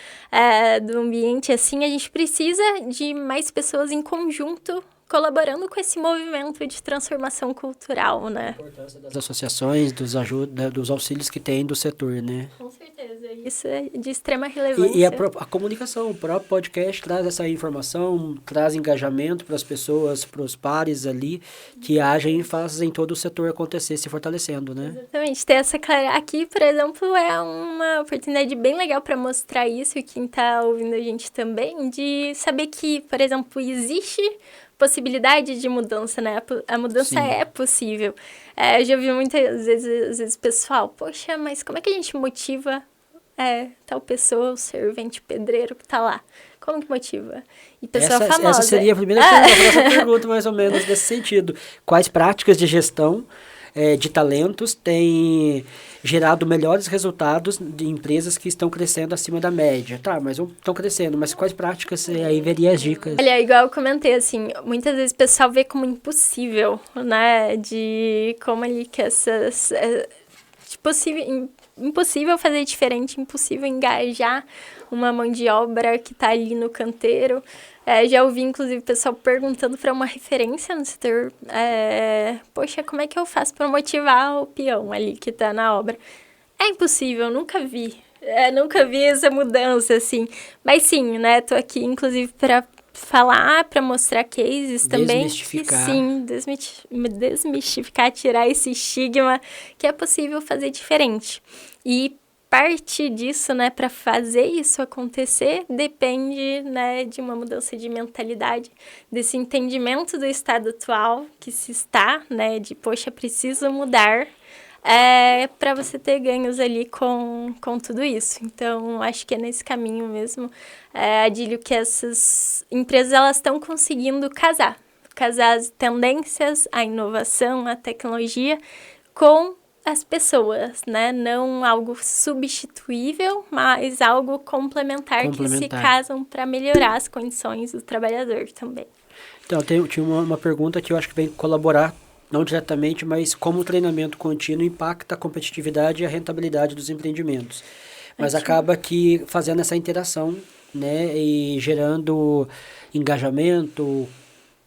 do ambiente, assim, a gente precisa de mais pessoas em conjunto colaborando com esse movimento de transformação cultural, né? A importância das associações, dos auxílios que tem do setor, né? Com certeza, isso é de extrema relevância. E a comunicação, o próprio podcast traz essa informação, traz engajamento para as pessoas, para os pares ali, que agem e fazem todo o setor acontecer, se fortalecendo, né? Exatamente, ter essa clareza. Aqui, por exemplo, é uma oportunidade bem legal para mostrar isso, e quem está ouvindo a gente também, de saber que, por exemplo, existe possibilidade de mudança, né? A mudança Sim. é possível. Eu já vi muitas vezes, às vezes, pessoal, poxa, mas como é que a gente motiva tal pessoa, o servente pedreiro que tá lá? Como que motiva? E pessoa famosa. Essa seria a primeira pergunta, mais ou menos, nesse sentido. Quais práticas de gestão de talentos têm gerado melhores resultados de empresas que estão crescendo acima da média? Tá, mas estão crescendo, mas quais práticas aí veria as dicas? Olha, igual eu comentei, assim, muitas vezes o pessoal vê como impossível, né, de como ali que impossível fazer diferente, impossível engajar uma mão de obra que está ali no canteiro. Já ouvi, inclusive, o pessoal perguntando para uma referência no setor, poxa, como é que eu faço para motivar o peão ali que está na obra? É impossível, nunca vi. Nunca vi essa mudança, assim. Mas sim, né, tô aqui, inclusive, para falar, para mostrar cases também. Desmistificar. Que, sim, desmistificar, tirar esse estigma que é possível fazer diferente. E parte disso, né, para fazer isso acontecer, depende, né, de uma mudança de mentalidade, desse entendimento do estado atual que se está, né, de, poxa, preciso mudar, para você ter ganhos ali com tudo isso. Então, acho que é nesse caminho mesmo, Adílio, que essas empresas elas estão conseguindo casar as tendências, a inovação, a tecnologia com as pessoas, né? Não algo substituível, mas algo complementar. Que se casam para melhorar as condições do trabalhador também. Então, tinha uma pergunta que eu acho que vem colaborar, não diretamente, mas como o treinamento contínuo impacta a competitividade e a rentabilidade dos empreendimentos. Mas acaba que fazendo essa interação, né, e gerando engajamento,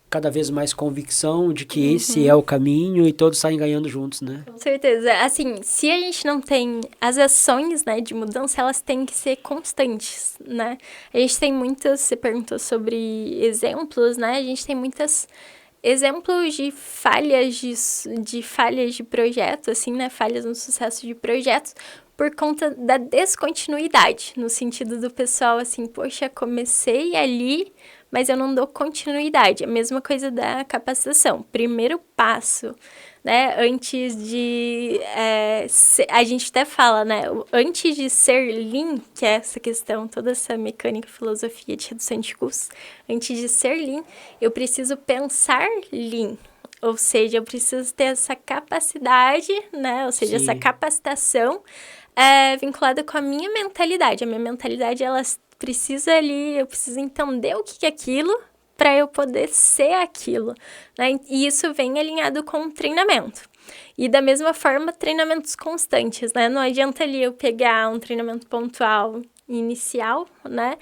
cada vez mais convicção de que esse é o caminho e todos saem ganhando juntos, né? Com certeza. Assim, se a gente não tem as ações, né, de mudança, elas têm que ser constantes, né? A gente tem muitas, você perguntou sobre exemplos, né? A gente tem muitas exemplos de falhas de projeto, assim, né? Falhas no sucesso de projetos por conta da descontinuidade, no sentido do pessoal, assim, poxa, comecei ali, mas eu não dou continuidade. A mesma coisa da capacitação. Primeiro passo, né? Antes de... a gente até fala, né? Antes de ser Lean, que é essa questão, toda essa mecânica, filosofia de redução de custos, antes de ser Lean, eu preciso pensar Lean. Ou seja, eu preciso ter essa capacidade, né? Ou seja, essa capacitação vinculada com a minha mentalidade. A minha mentalidade, ela precisa ali, eu preciso entender o que é aquilo para eu poder ser aquilo, né? E isso vem alinhado com o treinamento. E da mesma forma, treinamentos constantes, né? Não adianta ali eu pegar um treinamento pontual inicial, né?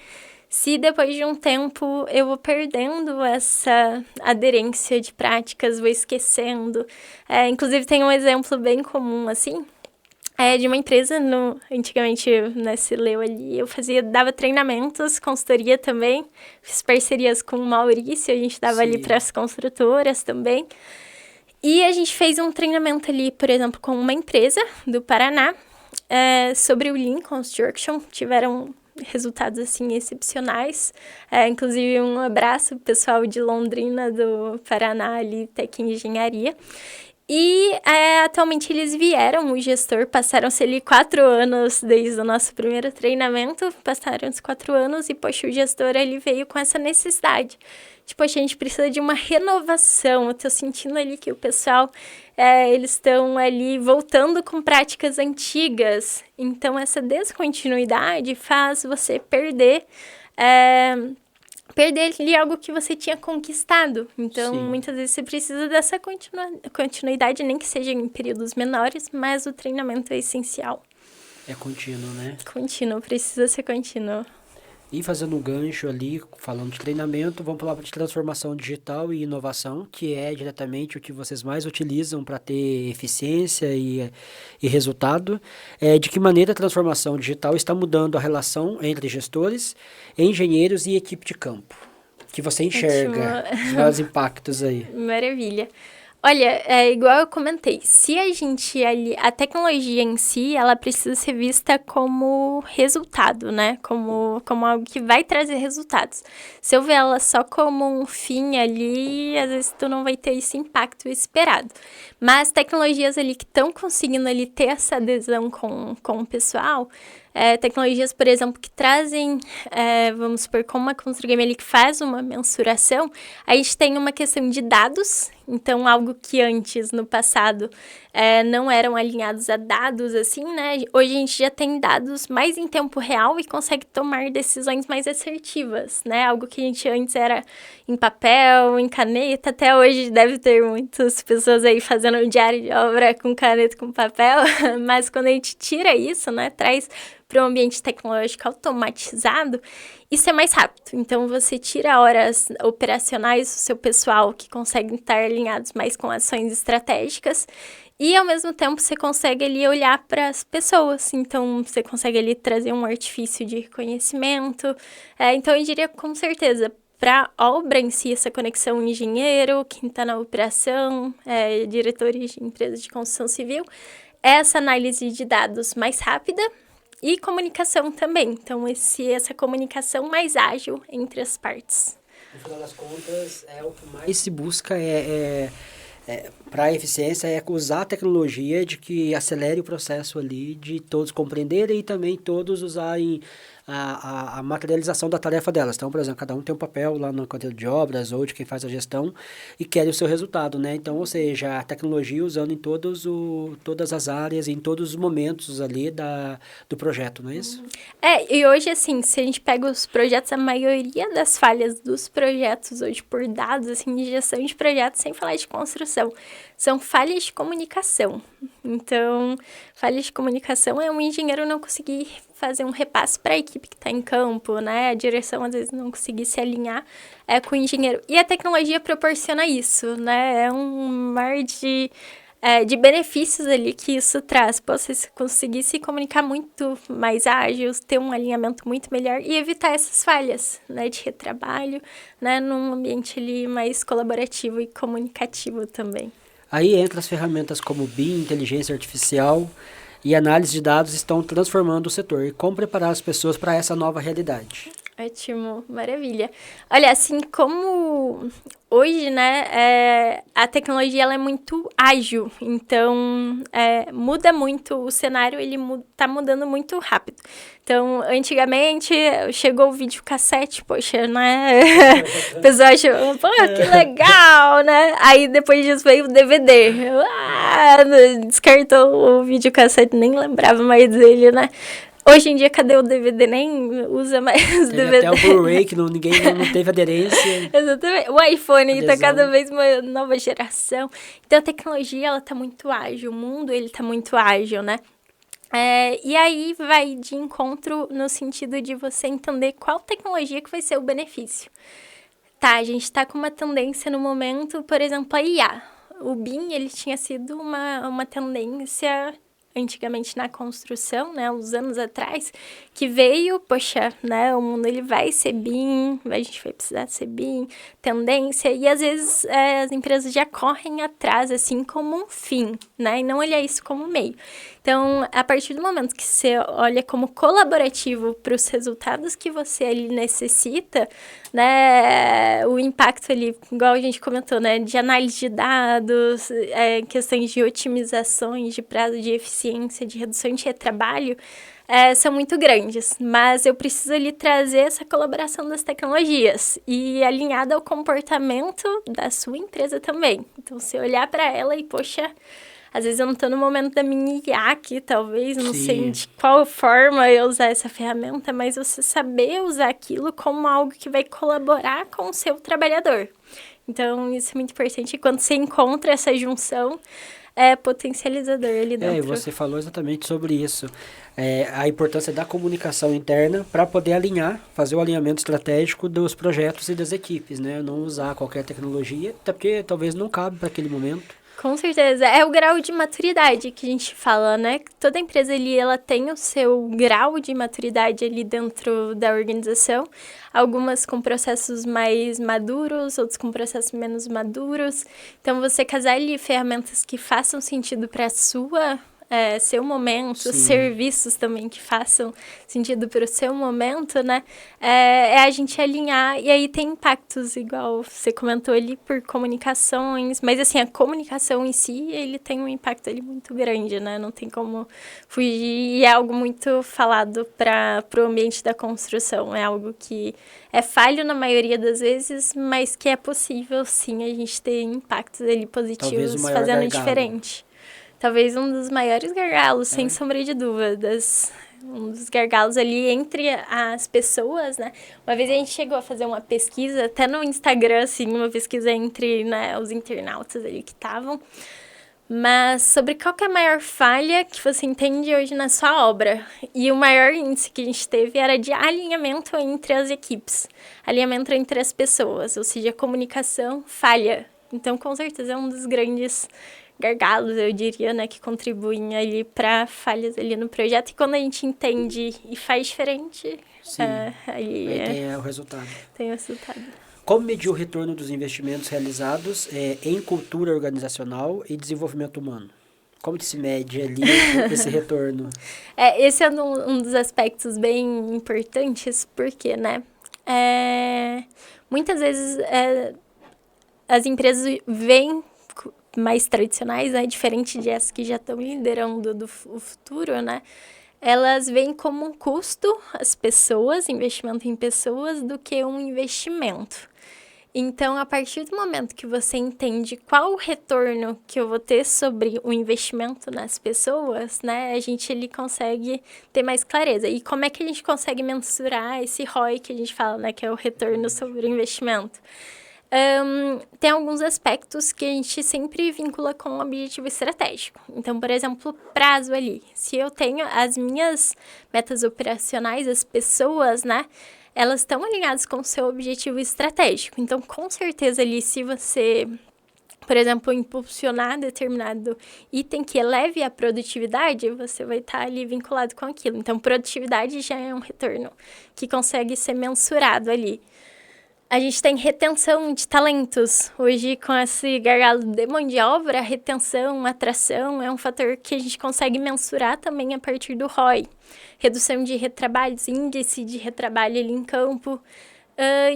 Se depois de um tempo eu vou perdendo essa aderência de práticas, vou esquecendo. Inclusive, tem um exemplo bem comum, assim, de uma empresa, antigamente, né, se leu ali, dava treinamentos, consultoria também, fiz parcerias com o Maurício, a gente dava ali para as construtoras também. E a gente fez um treinamento ali, por exemplo, com uma empresa do Paraná, sobre o Lean Construction, tiveram resultados, assim, excepcionais. Inclusive, um abraço pro pessoal de Londrina, do Paraná, ali, Tec Engenharia. E atualmente eles vieram, o gestor, passaram-se ali 4 anos desde o nosso primeiro treinamento, passaram-se 4 anos e, poxa, o gestor ele veio com essa necessidade. Tipo, a gente precisa de uma renovação, eu tô sentindo ali que o pessoal, eles estão ali voltando com práticas antigas, então essa descontinuidade faz você perder ali algo que você tinha conquistado. Então, muitas vezes você precisa dessa continuidade, nem que seja em períodos menores, mas o treinamento é essencial. É contínuo, né? Contínuo, precisa ser contínuo. E fazendo um gancho ali, falando de treinamento, vamos falar de transformação digital e inovação, que é diretamente o que vocês mais utilizam para ter eficiência e resultado. De que maneira a transformação digital está mudando a relação entre gestores, engenheiros e equipe de campo? Que você enxerga os vários impactos aí. Maravilha. Olha, igual eu comentei, se a gente a tecnologia em si, ela precisa ser vista como resultado, né? Como algo que vai trazer resultados. Se eu ver ela só como um fim ali, às vezes tu não vai ter esse impacto esperado. Mas tecnologias ali que estão conseguindo ali ter essa adesão com o pessoal, tecnologias, por exemplo, que trazem, vamos supor, como uma Construgame ali que faz uma mensuração, a gente tem uma questão de dados, então algo que antes, no passado, não eram alinhados a dados, assim, né? Hoje a gente já tem dados mais em tempo real e consegue tomar decisões mais assertivas, né? Algo que a gente antes era em papel, em caneta, até hoje deve ter muitas pessoas aí fazendo um diário de obra com caneta, com papel, mas quando a gente tira isso, né, traz para um ambiente tecnológico automatizado, isso é mais rápido. Então, você tira horas operacionais do seu pessoal que conseguem estar alinhados mais com ações estratégicas e, ao mesmo tempo, você consegue ali olhar para as pessoas. Então, você consegue ali trazer um artifício de reconhecimento. Então, eu diria com certeza, para a obra em si, essa conexão engenheiro, quem está na operação, diretores de empresas de construção civil, essa análise de dados mais rápida e comunicação também. Então, essa comunicação mais ágil entre as partes. No final das contas, o que mais se busca para a eficiência é usar a tecnologia de que acelere o processo ali, de todos compreenderem e também todos usarem a materialização da tarefa delas. Então, por exemplo, cada um tem um papel lá no canteiro de obras ou de quem faz a gestão e quer o seu resultado, né? Então, ou seja, a tecnologia usando em todas as áreas, em todos os momentos ali do projeto, não é isso? E hoje, assim, se a gente pega os projetos, a maioria das falhas dos projetos hoje por dados, assim, de gestão de projetos, sem falar de construção, são falhas de comunicação. Então, falhas de comunicação é um engenheiro não conseguir fazer um repasse para a equipe que está em campo, né? A direção, às vezes, não conseguir se alinhar com o engenheiro. E a tecnologia proporciona isso, né? É um mar de benefícios ali que isso traz. Você conseguir se comunicar muito mais ágil, ter um alinhamento muito melhor e evitar essas falhas, né? De retrabalho, né? Num ambiente ali mais colaborativo e comunicativo também. Aí entra as ferramentas como BIM, inteligência artificial e análise de dados estão transformando o setor. E como preparar as pessoas para essa nova realidade? Ótimo, maravilha. Olha, assim como hoje, né, a tecnologia ela é muito ágil, então muda muito o cenário, ele tá mudando muito rápido. Então, antigamente, chegou o videocassete, poxa, né, o pessoal achou, pô, que legal, né, aí depois disso veio o DVD, descartou o videocassete, nem lembrava mais dele, né. Hoje em dia, cadê o DVD? Nem usa mais os DVD. Até o Blu-ray, que ninguém não teve aderência. Exatamente. O iPhone está cada vez uma nova geração. Então, a tecnologia, ela tá muito ágil. O mundo, ele tá muito ágil, né? E aí, vai de encontro no sentido de você entender qual tecnologia que vai ser o benefício. Tá, a gente tá com uma tendência no momento, por exemplo, a IA. O BIM, ele tinha sido uma tendência antigamente na construção, né, uns anos atrás, que veio, poxa, né, o mundo ele vai ser BIM, a gente vai precisar ser BIM, tendência, e às vezes as empresas já correm atrás, assim, como um fim, né, e não olhar isso como um meio. Então, a partir do momento que você olha como colaborativo para os resultados que você ali necessita, né, o impacto ali, igual a gente comentou, né, de análise de dados, questões de otimizações, de prazo de eficiência, de redução de retrabalho, são muito grandes, mas eu preciso ali trazer essa colaboração das tecnologias e alinhada ao comportamento da sua empresa também. Então, você olhar para ela e, poxa, às vezes eu não estou no momento da minha IA aqui, talvez, não sei de qual forma eu usar essa ferramenta, mas você saber usar aquilo como algo que vai colaborar com o seu trabalhador. Então, isso é muito importante. E quando você encontra essa junção, é potencializador ali dentro. E você falou exatamente sobre isso. A importância da comunicação interna para poder alinhar, fazer o alinhamento estratégico dos projetos e das equipes, né? Não usar qualquer tecnologia, até porque talvez não cabe para aquele momento. Com certeza. É o grau de maturidade que a gente fala, né? Toda empresa ali, ela tem o seu grau de maturidade ali dentro da organização. Algumas com processos mais maduros, outros com processos menos maduros. Então, você casar ali ferramentas que façam sentido para a seu momento, Sim. Serviços também que façam sentido para o seu momento, né? A gente alinhar, e aí tem impactos, igual você comentou ali, por comunicações, mas assim, a comunicação em si, ele tem um impacto ali muito grande, né? Não tem como fugir, e é algo muito falado para o ambiente da construção, é algo que é falho na maioria das vezes, mas que é possível, sim, a gente ter impactos ali positivos fazendo diferente. Talvez um dos maiores gargalos, sem sombra de dúvidas. Um dos gargalos ali entre as pessoas, né? Uma vez a gente chegou a fazer uma pesquisa, até no Instagram, assim, uma pesquisa entre, né, os internautas ali que estavam. Mas sobre qual que é a maior falha que você entende hoje na sua obra? E o maior índice que a gente teve era de alinhamento entre as equipes, alinhamento entre as pessoas, ou seja, comunicação falha. Então, com certeza, é um dos grandes gargalos, eu diria, né, que contribuem ali para falhas ali no projeto. E quando a gente entende e faz diferente, aí tem o resultado. Tem o resultado. Como medir o retorno dos investimentos realizados em cultura organizacional e desenvolvimento humano? Como que se mede ali esse retorno? Esse é um dos aspectos bem importantes, porque, né, muitas vezes as empresas veem mais tradicionais, né, diferente de essas que já estão liderando o futuro, né, elas veem como um custo as pessoas, investimento em pessoas, do que um investimento. Então, a partir do momento que você entende qual o retorno que eu vou ter sobre o investimento nas pessoas, né, ele consegue ter mais clareza. E como é que a gente consegue mensurar esse ROI que a gente fala, né, que é o retorno sobre o investimento? Tem alguns aspectos que a gente sempre vincula com o objetivo estratégico. Então, por exemplo, prazo ali. Se eu tenho as minhas metas operacionais, as pessoas, né, elas estão alinhadas com o seu objetivo estratégico. Então, com certeza ali, se você, por exemplo, impulsionar determinado item que eleve a produtividade, você vai estar ali vinculado com aquilo. Então, produtividade já é um retorno que consegue ser mensurado ali. A gente tem retenção de talentos. Hoje, com esse gargalo de mão de obra, a retenção, a atração é um fator que a gente consegue mensurar também a partir do ROI. Redução de retrabalhos, índice de retrabalho ali em campo.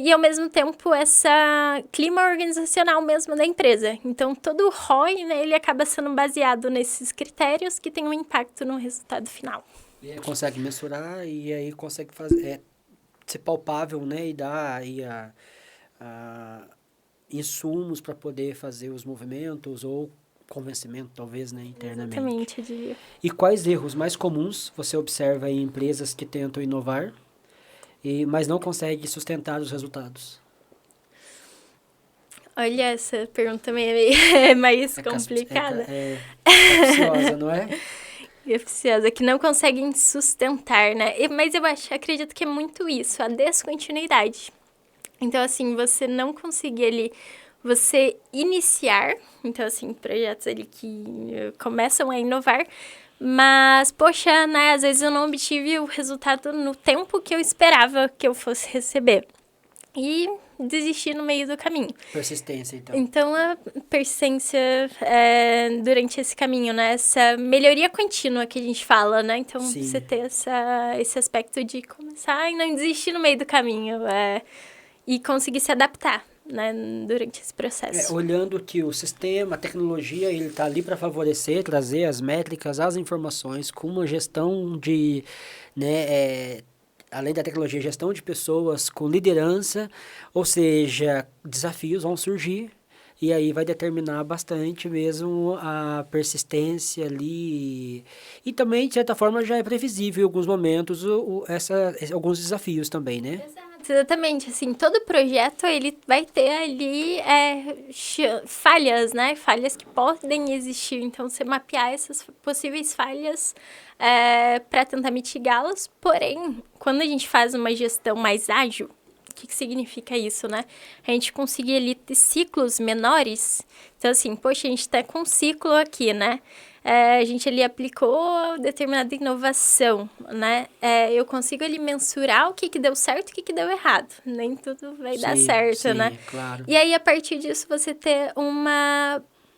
E, ao mesmo tempo, essa clima organizacional mesmo da empresa. Então, todo o ROI, né, ele acaba sendo baseado nesses critérios que tem um impacto no resultado final. E aí consegue mensurar e aí consegue fazer... ser palpável, né, e dar aí insumos para poder fazer os movimentos ou convencimento, talvez, né, internamente. Exatamente, eu diria. E quais erros mais comuns você observa em empresas que tentam inovar, mas não conseguem sustentar os resultados? Olha, essa pergunta também é mais complicada. É capciosa, não é? Eficiosa, que não conseguem sustentar, né? Mas eu acredito que é muito isso, a descontinuidade. Então, assim, você não conseguir ali, você iniciar, então, assim, projetos ali que começam a inovar, mas, poxa, né, às vezes eu não obtive o resultado no tempo que eu esperava que eu fosse receber. E desistir no meio do caminho. Persistência, então. Então, a persistência durante esse caminho, né? Essa melhoria contínua que a gente fala, né? Então, Sim. Você ter esse aspecto de começar e não desistir no meio do caminho. E conseguir se adaptar, né? Durante esse processo. Olhando que o sistema, a tecnologia, ele está ali para favorecer, trazer as métricas, as informações, com uma gestão de... né, além da tecnologia, gestão de pessoas com liderança, ou seja, desafios vão surgir e aí vai determinar bastante mesmo a persistência ali. E também, de certa forma, já é previsível em alguns momentos alguns desafios também, né? Exatamente, assim, todo projeto, ele vai ter ali falhas, né? Falhas que podem existir, então você mapear essas possíveis falhas para tentar mitigá-las, porém, quando a gente faz uma gestão mais ágil, o que significa isso, né? A gente conseguir ali ter ciclos menores, então assim, poxa, a gente tá com um ciclo aqui, né? A gente ali aplicou determinada inovação, né? Eu consigo ali mensurar o que deu certo e o que deu errado. Nem tudo vai dar certo, né? Claro. E aí, a partir disso, você ter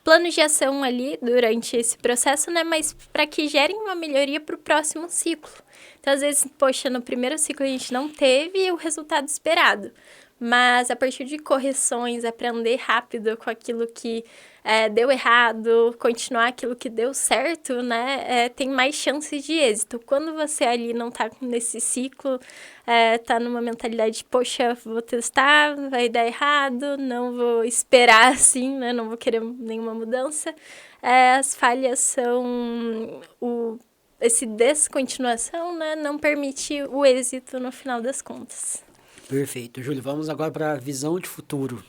plano de ação ali durante esse processo, né? Mas para que gerem uma melhoria para o próximo ciclo. Então, às vezes, poxa, no primeiro ciclo a gente não teve o resultado esperado. Mas a partir de correções, aprender rápido com aquilo que deu errado, continuar aquilo que deu certo, né? Tem mais chances de êxito. Quando você ali não tá nesse ciclo, tá numa mentalidade de, poxa, vou testar, vai dar errado, não vou esperar assim, né? Não vou querer nenhuma mudança. As falhas são esse descontinuação, né? Não permite o êxito no final das contas. Perfeito. Júlio, vamos agora para a visão de futuro.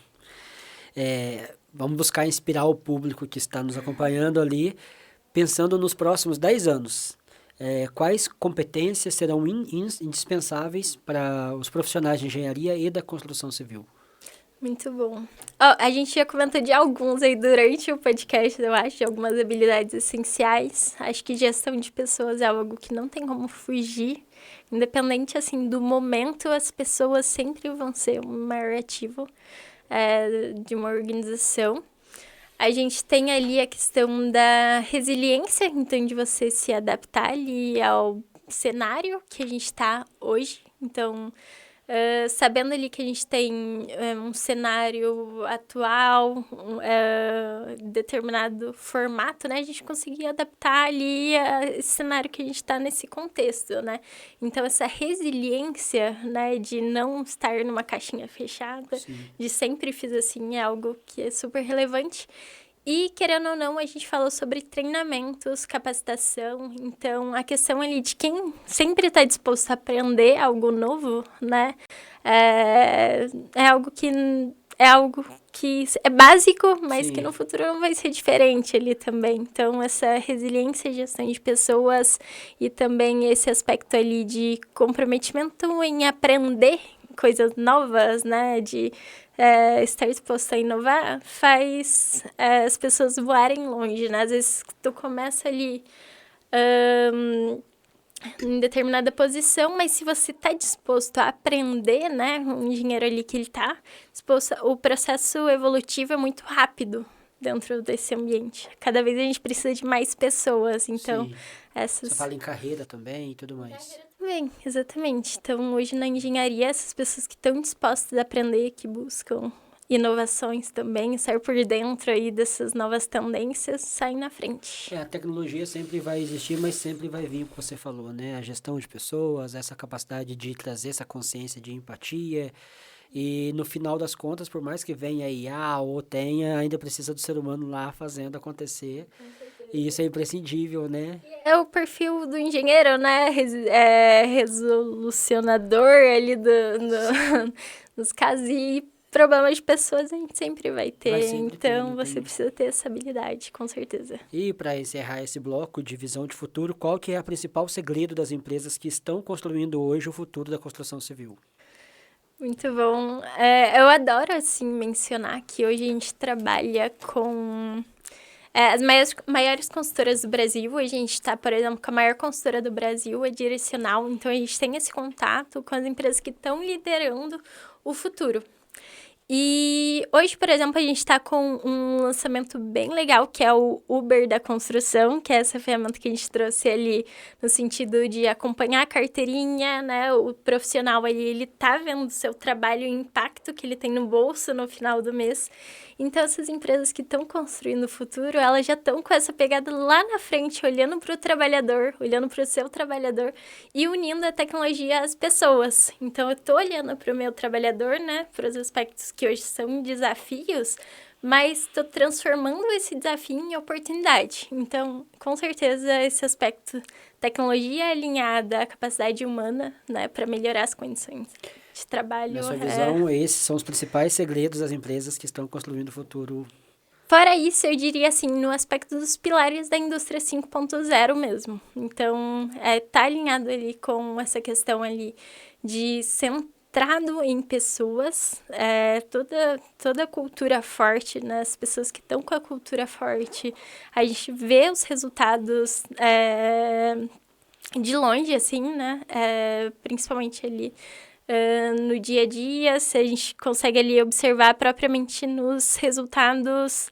vamos buscar inspirar o público que está nos acompanhando ali, pensando nos próximos 10 anos. Quais competências serão indispensáveis para os profissionais de engenharia e da construção civil? Muito bom. A gente já comentou de alguns aí durante o podcast, eu acho, de algumas habilidades essenciais. Acho que gestão de pessoas é algo que não tem como fugir. Independente, assim, do momento, as pessoas sempre vão ser o maior ativo de uma organização. A gente tem ali a questão da resiliência, então de você se adaptar ali ao cenário que a gente está hoje. Então, sabendo ali que a gente tem um cenário atual, determinado formato, né? A gente conseguir adaptar ali esse cenário que a gente está nesse contexto, né? Então, essa resiliência, né? De não estar numa caixinha fechada, Sim. de sempre fiz assim, é algo que é super relevante. E, querendo ou não, a gente falou sobre treinamentos, capacitação. Então, a questão ali de quem sempre está disposto a aprender algo novo, né? É algo que é básico, mas Sim. que no futuro não vai ser diferente ali também. Então, essa resiliência e gestão de pessoas e também esse aspecto ali de comprometimento em aprender coisas novas, né? De estar disposto a inovar, faz as pessoas voarem longe, né? Às vezes tu começa ali em determinada posição, mas se você está disposto a aprender, né? Um engenheiro ali que ele está disposto, o processo evolutivo é muito rápido dentro desse ambiente. Cada vez a gente precisa de mais pessoas, então Sim. essas... Você fala em carreira também e tudo mais. Bem, exatamente. Então, hoje na engenharia, essas pessoas que estão dispostas a aprender, que buscam inovações também, estar por dentro aí dessas novas tendências, saem na frente. A tecnologia sempre vai existir, mas sempre vai vir o que você falou, né? A gestão de pessoas, essa capacidade de trazer essa consciência de empatia. E no final das contas, por mais que venha IA ou tenha, ainda precisa do ser humano lá fazendo acontecer. E isso é imprescindível, né? É o perfil do engenheiro, né? Resolucionador ali dos casos. E problemas de pessoas a gente sempre vai ter. Então, você precisa ter essa habilidade, com certeza. E para encerrar esse bloco de visão de futuro, qual que é o principal segredo das empresas que estão construindo hoje o futuro da construção civil? Muito bom. Eu adoro, assim, mencionar que hoje a gente trabalha com... as maiores consultoras do Brasil. A gente está, por exemplo, com a maior consultora do Brasil, a Direcional. Então, a gente tem esse contato com as empresas que estão liderando o futuro. E hoje, por exemplo, a gente está com um lançamento bem legal, que é o Uber da construção, que é essa ferramenta que a gente trouxe ali no sentido de acompanhar a carteirinha, né? O profissional ali, ele tá vendo o seu trabalho e o impacto que ele tem no bolso no final do mês. Então, essas empresas que estão construindo o futuro, elas já estão com essa pegada lá na frente, olhando para o trabalhador, olhando para o seu trabalhador e unindo a tecnologia às pessoas. Então, eu estou olhando para o meu trabalhador, né, para os aspectos que hoje são desafios, mas estou transformando esse desafio em oportunidade. Então, com certeza, esse aspecto tecnologia alinhada à capacidade humana, né, para melhorar as condições de trabalho. Na sua visão, esses são os principais segredos das empresas que estão construindo o futuro. Fora isso, eu diria assim, no aspecto dos pilares da indústria 5.0 mesmo. Então, tá alinhado ali com essa questão ali de centrado em pessoas, toda a cultura forte, né? As pessoas que estão com a cultura forte, a gente vê os resultados de longe, assim, né? Principalmente ali no dia a dia, se a gente consegue ali observar propriamente nos resultados,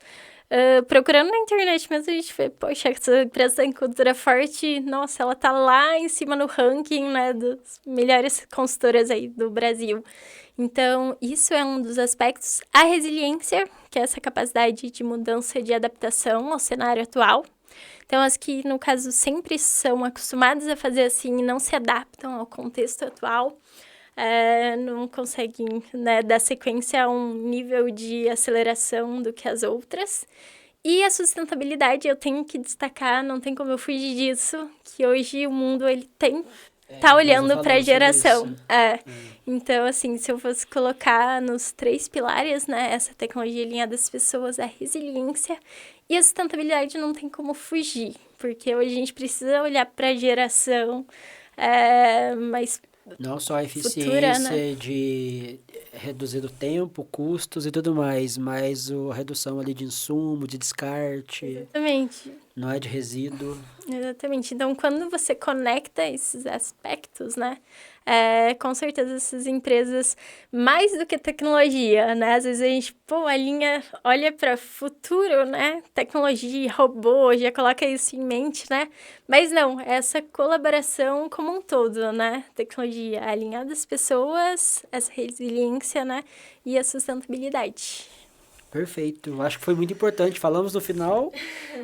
procurando na internet mesmo, a gente vê, poxa, essa empresa tem cultura forte, nossa, ela tá lá em cima no ranking, né, das melhores consultoras aí do Brasil. Então, isso é um dos aspectos. A resiliência, que é essa capacidade de mudança e de adaptação ao cenário atual. Então, as que, no caso, sempre são acostumadas a fazer assim e não se adaptam ao contexto atual, não conseguem, né, dar sequência a um nível de aceleração do que as outras. E a sustentabilidade, eu tenho que destacar, não tem como eu fugir disso, que hoje o mundo ele tem tá olhando para a falando sobre geração. isso. Então, assim, se eu fosse colocar nos 3 pilares, né, essa tecnologia alinhada às pessoas, a resiliência e a sustentabilidade não tem como fugir, porque hoje a gente precisa olhar para a geração mais Não só a futura, né? eficiência de reduzir o tempo, custos e tudo mais, mas a redução ali de insumo, de descarte, Exatamente. não é de resíduo. Exatamente. Então, quando você conecta esses aspectos, né? Com certeza essas empresas, mais do que tecnologia, né? Às vezes a gente, alinha, olha para futuro, né? Tecnologia, robô, já coloca isso em mente, né? Mas não, essa colaboração como um todo, né? Tecnologia alinhada às pessoas, essa resiliência, né? E a sustentabilidade. Perfeito. Acho que foi muito importante. Falamos no final,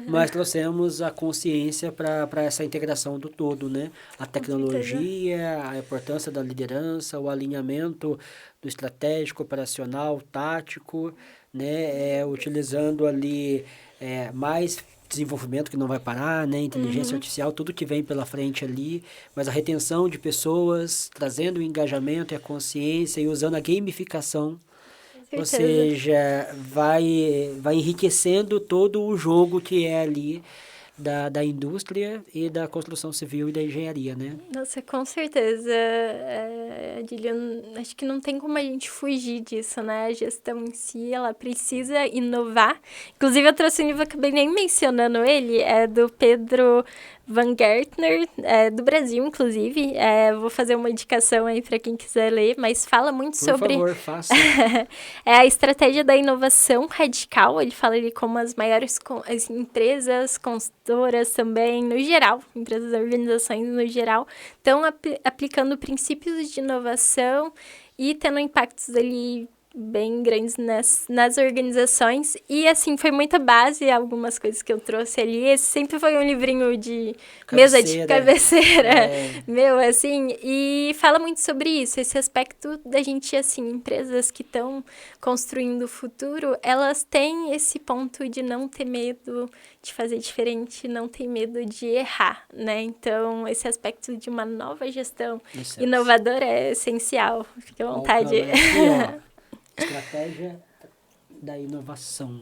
mas trouxemos a consciência para essa integração do todo, né? A tecnologia, a importância da liderança, o alinhamento do estratégico, operacional, tático, né? Utilizando ali mais desenvolvimento que não vai parar, né? Inteligência artificial, tudo que vem pela frente ali, mas a retenção de pessoas, trazendo o engajamento e a consciência e usando a gamificação. Ou seja, vai enriquecendo todo o jogo que é ali da indústria e da construção civil e da engenharia, né? Nossa, com certeza, Adília, acho que não tem como a gente fugir disso, né? A gestão em si, ela precisa inovar. Inclusive, eu trouxe um livro, acabei nem mencionando ele, é do Pedro Van Gertner, do Brasil, inclusive. Vou fazer uma indicação aí para quem quiser ler, mas fala muito sobre... Por favor, faça. É a estratégia da inovação radical. Ele fala ali como as maiores as empresas, consultoras também, no geral, empresas e organizações no geral, estão aplicando princípios de inovação e tendo impactos ali bem grandes nas organizações. E, assim, foi muita base algumas coisas que eu trouxe ali. Esse sempre foi um livrinho de mesa de cabeceira, meu, assim. E fala muito sobre isso, esse aspecto da gente, assim, empresas que estão construindo o futuro, elas têm esse ponto de não ter medo de fazer diferente, não ter medo de errar, né? Então, esse aspecto de uma nova gestão inovadora é essencial. Fique à vontade. Estratégia da inovação.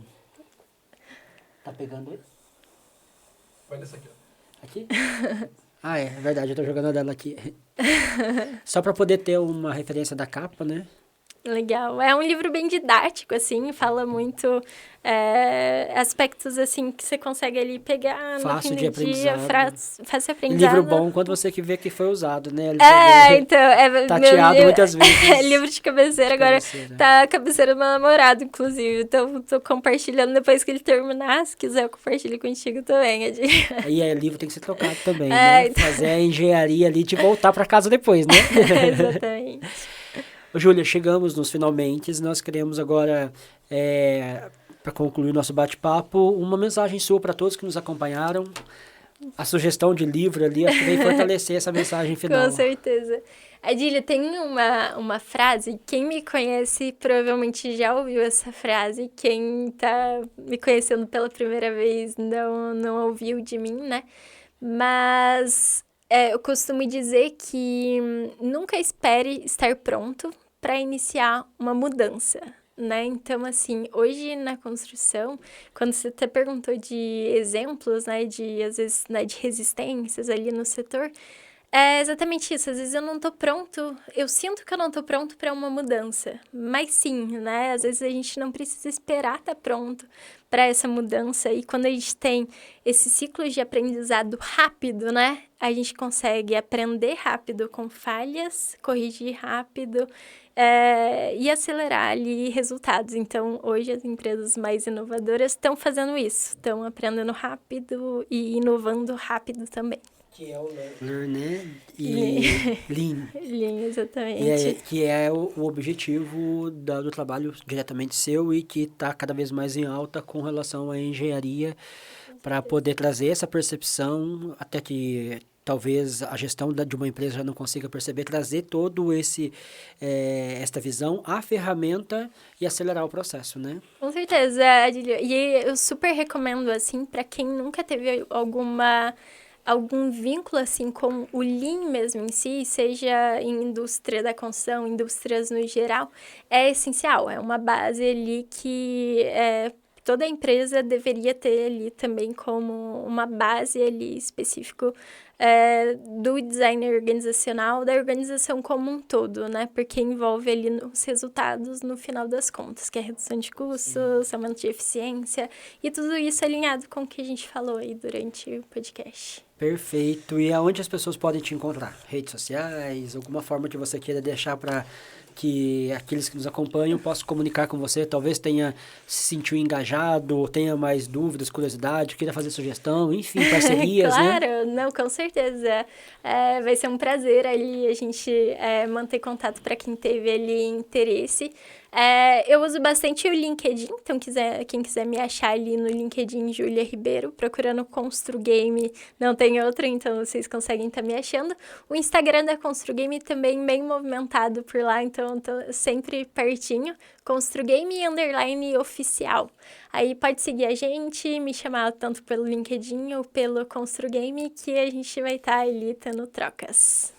Tá pegando ele? Vai nessa aqui, ó. Aqui? É verdade, eu tô jogando a dela aqui. Só para poder ter uma referência da capa, né? Legal. É um livro bem didático, assim, fala muito aspectos, assim, que você consegue ali pegar fácil no de fim do aprendizado. dia, fácil aprendizado. Livro bom quando você que vê que foi usado, né? Então, tateado muitas vezes. Livro de cabeceira, agora tá a cabeceira do meu namorado, inclusive. Então, tô compartilhando depois que ele terminar. Se quiser, eu compartilho contigo também, Edi. E aí, o livro tem que ser trocado também, né? Então... Fazer a engenharia ali de voltar para casa depois, né? Exatamente. Júlia, chegamos nos finalmente. Nós queremos agora, para concluir nosso bate-papo, uma mensagem sua para todos que nos acompanharam. A sugestão de livro ali, acho que vem fortalecer essa mensagem final. Com certeza. Adília, tem uma frase, quem me conhece provavelmente já ouviu essa frase, quem tá me conhecendo pela primeira vez não ouviu de mim, né? Mas eu costumo dizer que nunca espere estar pronto para iniciar uma mudança, né? Então, assim, hoje na construção, quando você até perguntou de exemplos, né, às vezes, né, de resistências ali no setor, é exatamente isso. Às vezes eu não tô pronto, eu sinto que eu não tô pronto para uma mudança, mas sim, né? Às vezes a gente não precisa esperar estar pronto para essa mudança, e quando a gente tem esse ciclo de aprendizado rápido, né? A gente consegue aprender rápido com falhas, corrigir rápido e acelerar ali resultados. Então, hoje as empresas mais inovadoras estão fazendo isso, estão aprendendo rápido e inovando rápido também. Que é o Learn, né? E Lean. Lean, exatamente. Que é o objetivo do trabalho diretamente seu e que está cada vez mais em alta com relação à engenharia, para poder trazer essa percepção, até que talvez a gestão de uma empresa já não consiga perceber, trazer todo esta visão, a ferramenta e acelerar o processo, né? Com certeza, Adília. E eu super recomendo, assim, para quem nunca teve alguma algum vínculo, assim, com o Lean mesmo em si, seja em indústria da construção, indústrias no geral, é essencial. É uma base ali que toda empresa deveria ter ali também como uma base ali específico do design organizacional, da organização como um todo, né? Porque envolve ali os resultados no final das contas, que é redução de custos, aumento de eficiência, e tudo isso alinhado com o que a gente falou aí durante o podcast. Perfeito. E aonde as pessoas podem te encontrar? Redes sociais? Alguma forma que você queira deixar para que aqueles que nos acompanham possam comunicar com você? Talvez tenha se sentiu engajado, tenha mais dúvidas, curiosidade, queira fazer sugestão, enfim, parcerias, claro, né? Não, com certeza. Vai ser um prazer ali a gente manter contato para quem teve ali interesse. Eu uso bastante o LinkedIn, então quem quiser me achar ali no LinkedIn, Júlia Ribeiro, procurando Constru Game, não tem outro, então vocês conseguem estar me achando. O Instagram da Constru Game também bem movimentado por lá, então tô sempre pertinho, Constru Game _ oficial. Aí pode seguir a gente, me chamar tanto pelo LinkedIn ou pelo Constru Game, que a gente vai estar ali tendo trocas.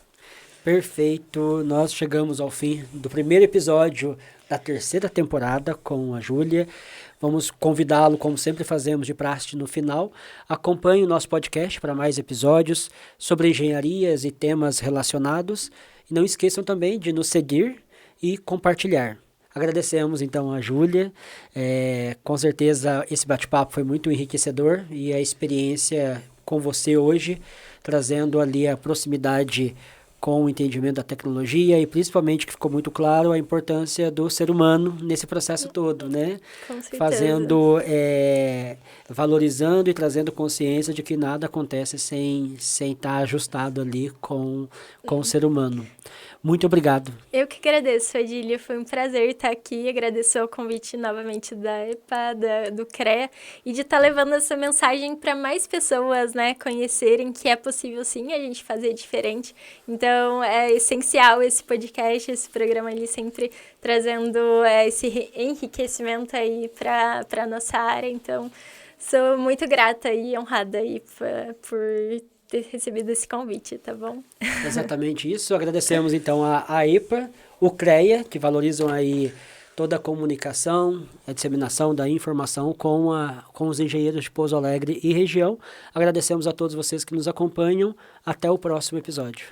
Perfeito, nós chegamos ao fim do primeiro episódio da 3ª temporada com a Júlia. Vamos convidá-lo, como sempre fazemos de praxe no final. Acompanhe o nosso podcast para mais episódios sobre engenharias e temas relacionados. E não esqueçam também de nos seguir e compartilhar. Agradecemos então a Júlia. Com certeza esse bate-papo foi muito enriquecedor e a experiência com você hoje, trazendo ali a proximidade com o entendimento da tecnologia e principalmente que ficou muito claro a importância do ser humano nesse processo todo, né? Com certeza. Fazendo, valorizando e trazendo consciência de que nada acontece sem estar ajustado ali com o ser humano. Muito obrigado. Eu que agradeço, Adília. Foi um prazer estar aqui. Agradeço o convite novamente da EPA, do CREA, e de estar levando essa mensagem para mais pessoas, né, conhecerem que é possível sim a gente fazer diferente. Então, é essencial esse podcast, esse programa ali sempre trazendo esse enriquecimento aí para a nossa área. Então, sou muito grata e honrada aí por ter recebido esse convite, tá bom? Exatamente isso. Agradecemos então a EPA, o CREA, que valorizam aí toda a comunicação, a disseminação da informação com os engenheiros de Pouso Alegre e região. Agradecemos a todos vocês que nos acompanham. Até o próximo episódio.